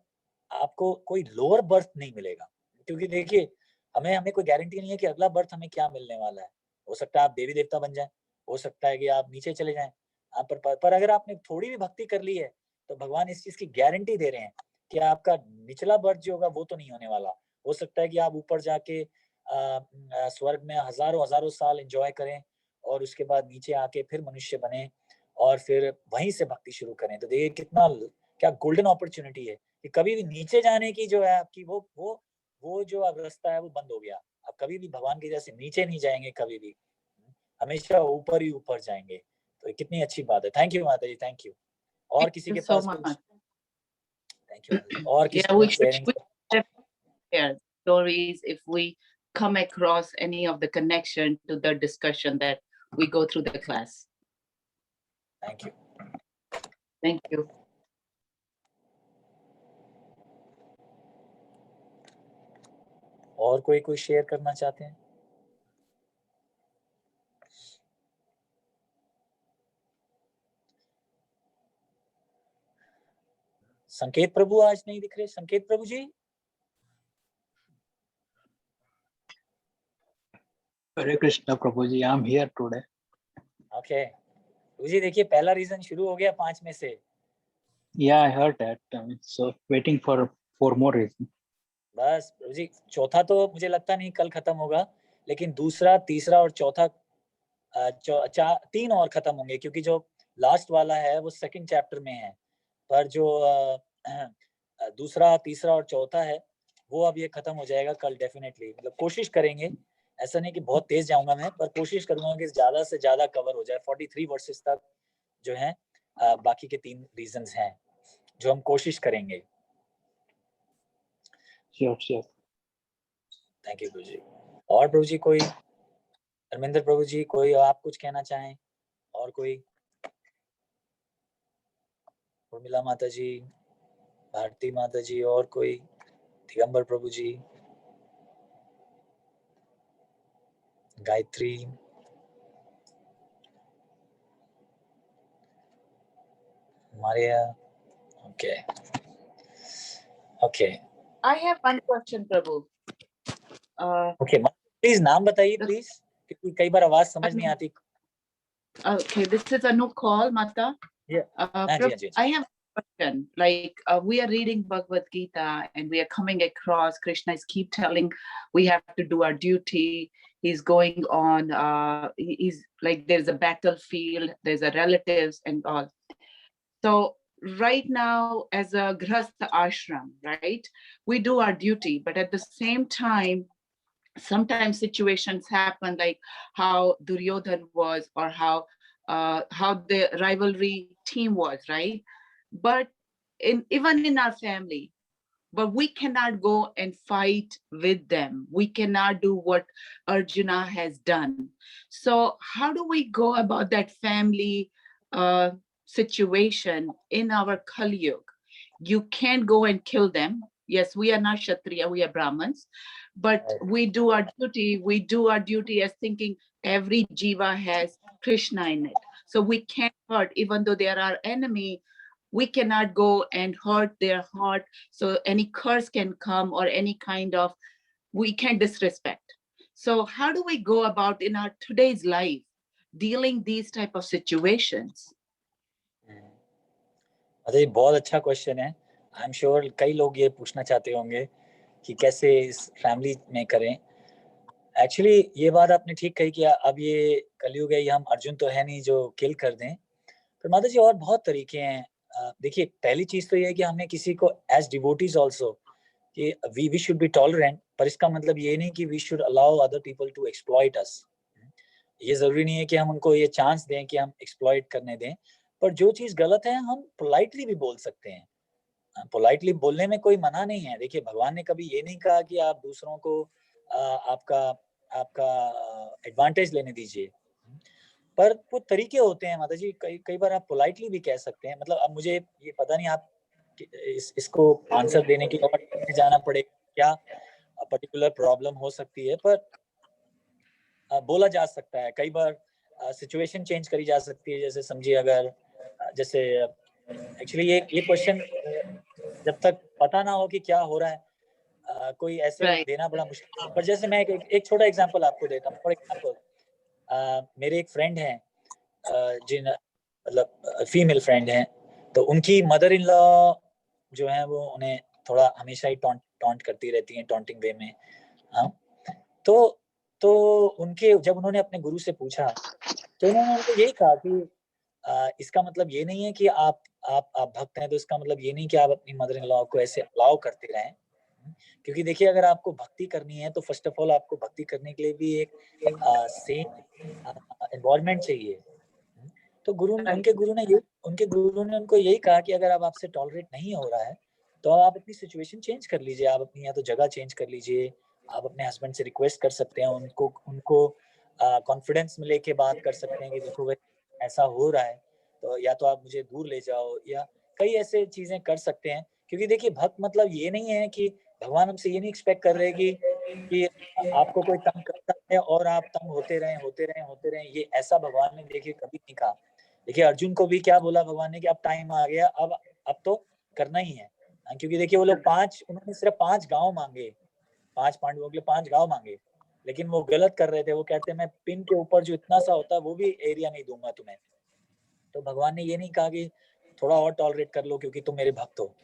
[SPEAKER 2] आपको कोई लोअर बर्थ नहीं मिलेगा, क्योंकि देखिए हमें कोई गारंटी नहीं है कि अगला बर्थ हमें क्या मिलने वाला है। हो सकता है आप देवी देवता बन जाएं, हो सकता है कि आप नीचे चले जाएं, पर अगर आपने थोड़ी भी भक्ति कर ली है तो भगवान इस चीज की गारंटी दे रहे हैं कि आपका निचला बर्थ जो होगा वो तो नहीं होने वाला। हो सकता है कि आप ऊपर जाके स्वर्ग में हजारों साल एंजॉय करें और उसके बाद नीचे आके फिर मनुष्य बने और फिर वहीं से भक्ति शुरू करें। तो देखिए कितना क्या गोल्डन अपॉर्चुनिटी है कि कभी भी नीचे जाने की जो है आपकी वो जो अब रास्ता है वो बंद हो गया। आप कभी भी भगवान के जैसे नीचे नहीं जाएंगे, कभी भी हमेशा ऊपर ही ऊपर जाएंगे। तो कितनी अच्छी बात है। थैंक यू माता जी, थैंक यू। और किसी के पास कुछ? Thank you. और किसी
[SPEAKER 4] Yeah, we
[SPEAKER 2] कुछ
[SPEAKER 4] should
[SPEAKER 2] sharing?
[SPEAKER 4] share stories if we come across any of the connection to the discussion that we go through the class.
[SPEAKER 2] Thank you.
[SPEAKER 4] Thank you.
[SPEAKER 2] और कोई share करना चाहते हैं? संकेत प्रभु आज नहीं दिख रहे। Sanket Prabhu ji?
[SPEAKER 5] Hare Krishna Prabhu ji, I am here today.
[SPEAKER 2] Okay प्रभु जी, देखिए पहला रीजन शुरू हो गया 5 में से।
[SPEAKER 5] या I heard that, so waiting for 4 more reason.
[SPEAKER 2] बस प्रभु जी, चौथा तो मुझे लगता नहीं कल खत्म होगा, लेकिन दूसरा, तीसरा और चौथा 3 और खत्म होंगे, क्योंकि जो लास्ट वाला है वो 2nd चैप्टर में है, पर जो दूसरा, तीसरा और चौथा है वो अब ये खत्म हो जाएगा कल डेफिनेटली। मतलब कोशिश करेंगे, ऐसा नहीं कि बहुत तेज जाऊंगा मैं, पर कोशिश करूंगा कि ज्यादा से ज्यादा कवर हो जाए। 43 वर्सेस तक जो है बाकी के 3 रीजंस हैं जो हम कोशिश करेंगे।
[SPEAKER 5] श्योर।
[SPEAKER 2] थैंक यू प्रभु जी। और प्रभु जी कोई? धर्मेंद्र प्रभु जी कोई आप कुछ कहना चाहें? और कोई? उर्मिला माता जी, भारती माता जी, और कोई? Digambar Prabhu ji, Gayatri, Maria. Okay okay
[SPEAKER 4] I have one question, Prabhu.
[SPEAKER 2] Okay please नाम बताइए प्लीज, क्योंकि कई बार आवाज समझ नहीं आती।
[SPEAKER 4] Okay, this is Anu call, Mata.
[SPEAKER 2] Yeah.
[SPEAKER 4] Prabhu, I have a question. Like we are reading Bhagavad Gita and we are coming across Krishna is keep telling we have to do our duty. He's going on. He's like there's a battlefield, there's a relatives and all. So right now, as a grhastha ashram, right, we do our duty, but at the same time, sometimes situations happen like how Duryodhan was, or how the rivalry team was, right? But even in our family, but we cannot go and fight with them. We cannot do what Arjuna has done. So how do we go about that family situation in our Kali Yuga. You can't go and kill them. Yes, we are not Kshatriya, we are Brahmins, but we do our duty. We do our duty as thinking every jiva has Krishna in it. So we can't hurt, even though they are our enemy, we cannot go and hurt their heart. So any curse can come, or any kind of, we can't disrespect. So how do we go about in our today's life dealing these type of situations?
[SPEAKER 2] अरे बहुत अच्छा question है. I am sure कई लोग ये पूछना चाहते होंगे कि कैसे इस फैमिली में करें. एक्चुअली ये बात आपने ठीक कही कि अब ये कलयुग है, ये हम अर्जुन तो है नहीं जो किल कर दें. पर माता जी और बहुत तरीके हैं. देखिए पहली चीज तो ये है कि हमें किसी को एज डिवोटीज आल्सो कि वी शुड बी टॉलरेंट, पर इसका मतलब ये नहीं कि we should allow other people to exploit us. ये जरूरी नहीं है कि हम उनको ये चांस दें कि हम एक्सप्लॉइट करने दें, पर जो चीज गलत है हम पोलाइटली भी बोल सकते हैं. पोलाइटली बोलने में कोई मना नहीं है. देखिए भगवान ने कभी ये नहीं कहा कि आप दूसरों को आपका आपका एडवांटेज लेने दीजिए, पर कुछ तरीके होते हैं माता जी. कई बार आप पोलाइटली भी कह सकते हैं. मतलब अब मुझे ये पता नहीं आप इसको आंसर देने के लिए जाना पड़ेगा, क्या पर्टिकुलर प्रॉब्लम हो सकती है, पर बोला जा सकता है. कई बार सिचुएशन चेंज करी जा सकती है. जैसे समझिए अगर जैसे एक्चुअली ये क्वेश्चन जब तक पता ना हो कि क्या हो रहा है कोई ऐसे देना बड़ा मुश्किल है. पर जैसे मैं एक छोटा एग्जांपल आपको देता हूँ. फॉर एग्जांपल मेरे एक फ्रेंड हैं जिन मतलब फीमेल फ्रेंड हैं, तो उनकी मदर इन लॉ जो है वो उन्हें थोड़ा हमेशा ही टॉन्ट करती रहती हैं, टॉन्टिंग वे में. हाँ, तो उनके जब उन्होंने अपने गुरु से पूछा तो उन्होंने उनको यही कहा कि इसका मतलब ये नहीं है कि आप भक्त हैं तो इसका मतलब ये नहीं कि आप अपनी मदर इन लॉ को ऐसे अलाउ करते रहें. क्योंकि देखिए अगर आपको भक्ति करनी है तो फर्स्ट ऑफ ऑल आपको भक्ति करने के लिए भी एक सेम एनवायरनमेंट चाहिए. तो उनके गुरु ने उनको यही कहा कि अगर अब आपसे टॉलरेट नहीं हो रहा है तो आप अपनी सिचुएशन चेंज कर लीजिए. आप अपनी या तो जगह चेंज कर लीजिए. आप अपने हस्बैंड से रिक्वेस्ट कर सकते हैं, उनको कॉन्फिडेंस में लेके बात कर सकते हैं कि देखो भाई ऐसा हो रहा है तो या तो आप मुझे दूर ले जाओ, या कई ऐसे चीजें कर सकते हैं. क्योंकि देखिए भक्त मतलब ये नहीं है कि भगवान हमसे ये नहीं एक्सपेक्ट कर रहे कि आपको कोई तंग करता है और आप तंग होते रहें. ये ऐसा भगवान ने देखिए कभी नहीं कहा. देखिए अर्जुन को भी क्या बोला भगवान ने कि अब टाइम आ गया, अब तो करना ही है. क्योंकि देखिए वो लोग उन्होंने सिर्फ 5 गांव मांगे, 5 पांडवों के लिए 5 गांव मांगे, लेकिन वो गलत कर रहे थे. वो कहते हैं मैं पिन के ऊपर जो इतना सा होता है वो भी एरिया नहीं दूंगा तुम्हें. तो भगवान ने ये नहीं कहा कि थोड़ा और टॉलरेट कर लो क्योंकि तुम मेरे भक्त हो.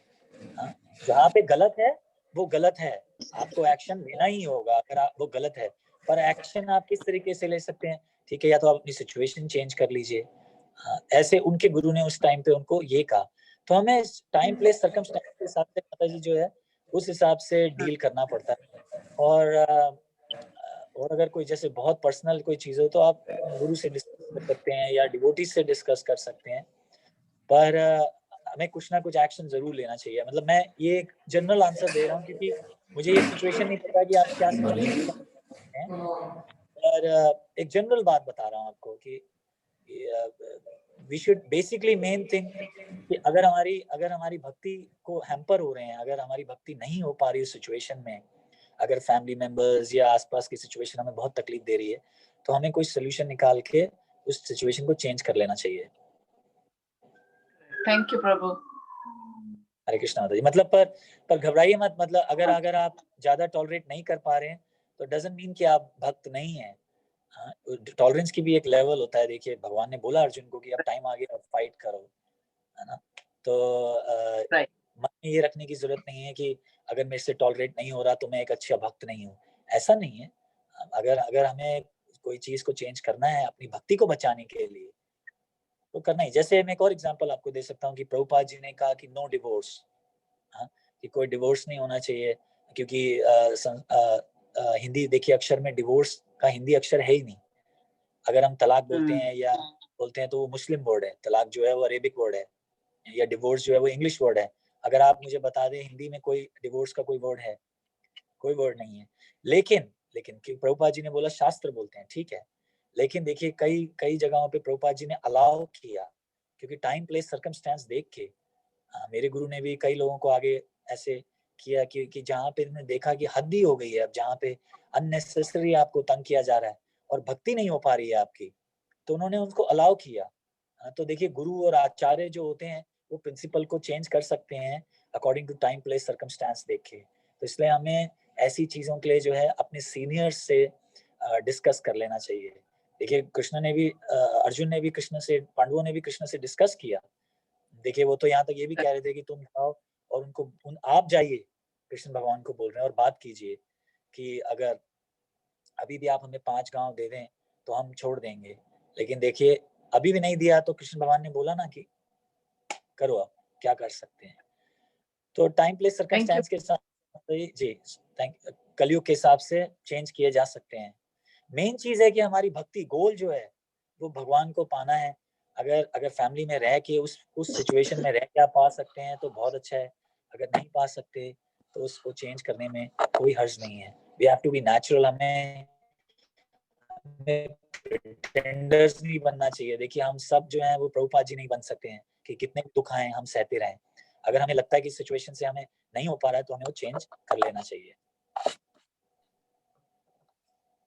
[SPEAKER 2] जहाँ पे गलत है वो गलत है, आपको एक्शन लेना ही होगा अगर वो गलत है. पर एक्शन आप किस तरीके से ले सकते हैं, ठीक है, या तो आप अपनी सिचुएशन चेंज कर लीजिए. ऐसे उनके गुरु ने उस टाइम पे उनको ये कहा. तो हमें टाइम प्लेस सर्कमस्टेंस के हिसाब से माता जी जो है उस हिसाब से डील करना पड़ता है. और अगर कोई जैसे बहुत पर्सनल कोई चीज हो तो आप गुरु से डिस्कस कर सकते हैं या डिवोटी से डिस्कस कर सकते हैं. पर हमें कुछ ना कुछ एक्शन जरूर लेना चाहिए. मतलब मैं ये एक जनरल आंसर दे रहा हूँ क्योंकि मुझे ये सिचुएशन नहीं पता कि आप क्या सिचुएशन हैं, पर एक जनरल बात बता रहा हूँ आपको कि we should basically main thing कि अगर हमारी भक्ति को हैम्पर हो रहे हैं, अगर हमारी भक्ति नहीं हो पा रही उस सिचुएशन में, अगर फैमिली मेंबर्स या आसपास की सिचुएशन हमें बहुत तकलीफ दे रही है, तो हमें कोई सोल्यूशन निकाल के उस सिचुएशन को चेंज कर लेना चाहिए.
[SPEAKER 4] थैंक यू प्रभु.
[SPEAKER 2] हरे कृष्णा माता जी. मतलब पर घबराइए मत. मतलब अगर आप ज्यादा टॉलरेट नहीं कर पा रहे हैं तो डजंट मीन कि आप भक्त नहीं हैं. टॉलरेंस की भी एक लेवल होता है. देखिए भगवान ने बोला अर्जुन को कि अब टाइम आ गया, अब फाइट करो, है ना. तो मन में ये रखने की जरूरत नहीं है कि अगर मेरे से टॉलरेट नहीं हो रहा तो मैं एक अच्छा भक्त नहीं हूँ. ऐसा नहीं है. अगर हमें कोई चीज को चेंज करना है अपनी भक्ति को बचाने के लिए तो करना ही. जैसे मैं एक और एग्जांपल आपको दे सकता हूँ कि प्रभुपाद जी ने कहा कि नो डिवोर्स, कि कोई डिवोर्स नहीं होना चाहिए. क्योंकि हिंदी देखिए अक्षर में डिवोर्स का हिंदी अक्षर है ही नहीं. अगर हम तलाक बोलते हैं या बोलते हैं तो वो मुस्लिम वर्ड है. तलाक जो है वो अरेबिक वर्ड है, या डिवोर्स जो है वो इंग्लिश वर्ड है. अगर आप मुझे बता दें हिंदी में कोई डिवोर्स का कोई वर्ड है, कोई वर्ड नहीं है. लेकिन प्रभुपाद जी ने बोला शास्त्र बोलते हैं, ठीक है, लेकिन देखिए कई जगहों पे प्रभुपाद जी ने अलाउ किया क्योंकि टाइम प्लेस सर्कमस्टेंस देख के मेरे गुरु ने भी कई लोगों को आगे ऐसे किया कि जहाँ पे उन्होंने देखा कि हद ही हो गई है, अब जहाँ पे अननेसेसरी आपको तंग किया जा रहा है और भक्ति नहीं हो पा रही है आपकी, तो उन्होंने उनको अलाउ किया। तो देखिए गुरु और आचार्य जो होते हैं वो प्रिंसिपल को चेंज कर सकते हैं according to time place circumstance देख के। तो इसलिए हमें ऐसी चीजों के लिए जो है अपने सीनियर्स से डिस्कस कर लेना चाहिए। देखिए कृष्ण ने भी अर्जुन ने भी कृष्ण से, पांडवों ने भी कृष्ण से डिस्कस किया। देखिए वो तो यहाँ तक ये भी कह रहे थे कि तुम जाओ और उनको आप जाइए, कृष्ण भगवान को बोल रहे हैं, और बात कीजिए कि अगर अभी भी आप हमें 5 गांव दे दें तो हम छोड़ देंगे। लेकिन देखिए अभी भी नहीं दिया तो कृष्ण भगवान ने बोला ना कि करो आप क्या कर सकते हैं। तो टाइम प्लेस सर्कमस्टेंस के साथ जी कलयुग के हिसाब से चेंज किए जा सकते हैं। मेन चीज है कि हमारी भक्ति गोल जो है वो भगवान को पाना है। अगर फैमिली में रह के उस सिचुएशन में रह के आप पा सकते हैं तो बहुत अच्छा है, अगर नहीं पा सकते तो उसको चेंज करने में कोई हर्ज नहीं है। We have to be natural, हमें प्रिटेंडर्स नहीं बनना चाहिए। देखिए हम सब जो है वो प्रभुपाद जी नहीं बन सकते हैं कि कितने दुख आए हम सहते रहें। अगर हमें लगता है कि सिचुएशन से हमें नहीं हो पा रहा है तो हमें वो चेंज कर लेना चाहिए।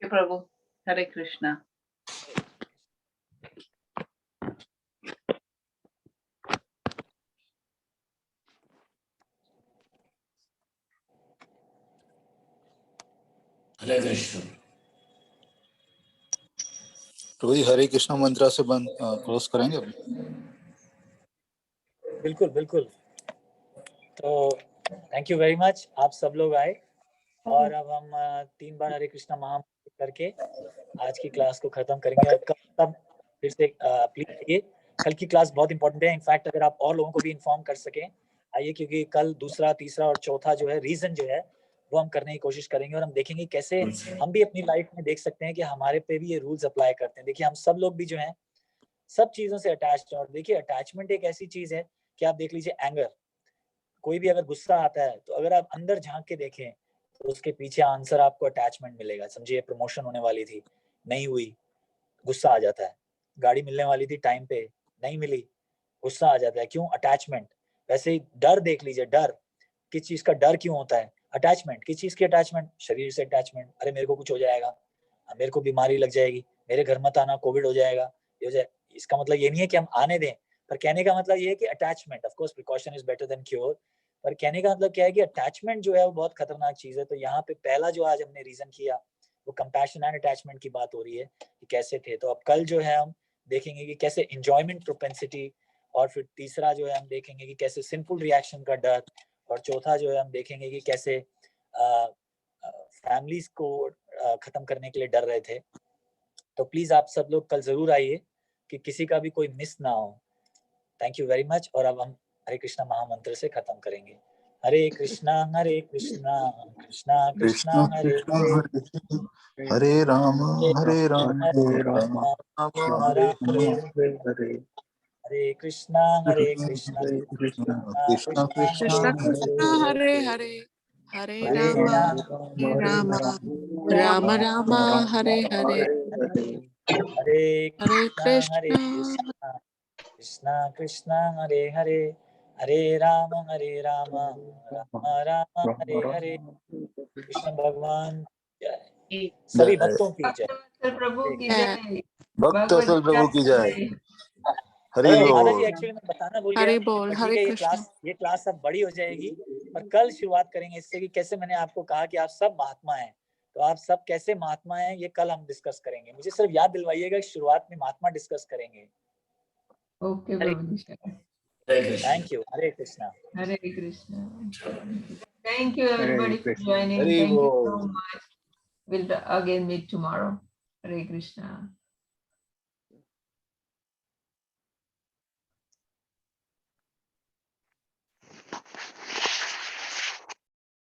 [SPEAKER 4] प्रभु, हरे कृष्णा।
[SPEAKER 6] हरे कृष्ण।
[SPEAKER 3] प्रभु जी हरे कृष्णा मंत्र से बंद क्लोज करेंगे अभी।
[SPEAKER 2] बिल्कुल बिल्कुल। तो थैंक यू वेरी मच, आप सब लोग आए और अब हम 3 बार हरे कृष्णा महामंत्र करके आज की क्लास को खत्म करेंगे। और कल तब फिर से प्लीज आइए, कल की क्लास बहुत इंपॉर्टेंट है। इनफैक्ट अगर आप और लोगों को भी इन्फॉर्म कर सकें आइए, क्योंकि कल दूसरा, तीसरा और चौथा जो है रीजन जो है वो हम करने की कोशिश करेंगे। और हम देखेंगे कैसे हम भी अपनी लाइफ में देख सकते हैं कि हमारे पे भी ये रूल्स अप्लाई करते हैं। देखिए हम सब लोग भी जो है सब चीजों से अटैच्ड हैं। और देखिए अटैचमेंट एक ऐसी चीज है कि आप देख लीजिए एंगर, कोई भी अगर गुस्सा आता है तो अगर आप अंदर झांक के देखें तो उसके पीछे आंसर आपको अटैचमेंट मिलेगा। समझिए प्रमोशन होने वाली थी, नहीं हुई, गुस्सा आ जाता है। गाड़ी मिलने वाली थी टाइम पे, नहीं मिली, गुस्सा आ जाता है। क्यों? अटैचमेंट। वैसे ही डर देख लीजिए, डर किस चीज का डर क्यों होता है? अटैचमेंट। किस चीज की अटैचमेंट? शरीर से अटैचमेंट। अरे मेरे को कुछ हो जाएगा, मेरे को बीमारी लग जाएगी, मेरे घर मत आना, कोविड हो जाएगा, ये हो जाए। इसका मतलब ये नहीं है कि हम आने दें, पर कहने का मतलब ये है कि attachment, of course precaution is better than cure, पर कहने का मतलब क्या है कि अटैचमेंट जो है वो बहुत खतरनाक चीज है। तो यहाँ पे पहला जो आज हमने रीजन किया वो कंपैशन एंड अटैचमेंट की बात हो रही है कि कैसे थे। तो अब कल जो है हम देखेंगे कि कैसे एंजॉयमेंट प्रोपेंसिटी, और फिर तीसरा जो है हम देखेंगे कि कैसे सिंपल रिएक्शन का डर, और चौथा जो है हम देखेंगे कि कैसे फैमिलीज को खत्म करने के लिए डर रहे थे। तो प्लीज आप सब लोग कल जरूर आइए कि किसी का भी कोई मिस ना हो। Thank you very much. और अब हम हरे कृष्णा महामंत्र से खत्म करेंगे। हरे कृष्णा कृष्णा कृष्णा हरे हरे,
[SPEAKER 3] हरे राम
[SPEAKER 2] हरे
[SPEAKER 3] राम राम राम हरे
[SPEAKER 2] हरे हरे कृष्णा कृष्णा
[SPEAKER 3] कृष्ण कृष्ण
[SPEAKER 7] कृष्ण कृष्ण हरे हरे, हरे राम राम राम राम हरे हरे,
[SPEAKER 2] हरे
[SPEAKER 7] हरे
[SPEAKER 2] कृष्णा
[SPEAKER 7] कृष्ण
[SPEAKER 2] कृष्णा कृष्णा हरे हरे, हरे राम राम राम हरे हरे। कृष्ण भगवान जय, सभी भक्तों की जय।
[SPEAKER 1] प्रभु की
[SPEAKER 7] जय।
[SPEAKER 1] जय।
[SPEAKER 3] भक्त असल प्रभु की जय। हरि
[SPEAKER 2] माता जी
[SPEAKER 3] बोल।
[SPEAKER 2] एक्चुअली मैं बताना भूल गया,
[SPEAKER 7] हरे बोल,
[SPEAKER 2] पर ठीक
[SPEAKER 7] हरे
[SPEAKER 2] है
[SPEAKER 7] कृष्ण।
[SPEAKER 2] ये क्लास अब बड़ी हो जाएगी, पर कल शुरुआत करेंगे इससे कि कैसे मैंने आपको कहा कि आप सब महात्मा हैं, तो आप सब कैसे महात्मा हैं ये कल हम डिस्कस करेंगे। मुझे सिर्फ याद दिलवाइएगा कि शुरुआत में महात्मा डिस्कस करेंगे।
[SPEAKER 1] ओके प्रभु जी।
[SPEAKER 2] Thank you. Hare Krishna.
[SPEAKER 1] Hare Krishna. Thank you everybody for joining.
[SPEAKER 3] Hari
[SPEAKER 1] Thank you
[SPEAKER 3] बोल।
[SPEAKER 1] so much. We'll again meet tomorrow. Hare Krishna.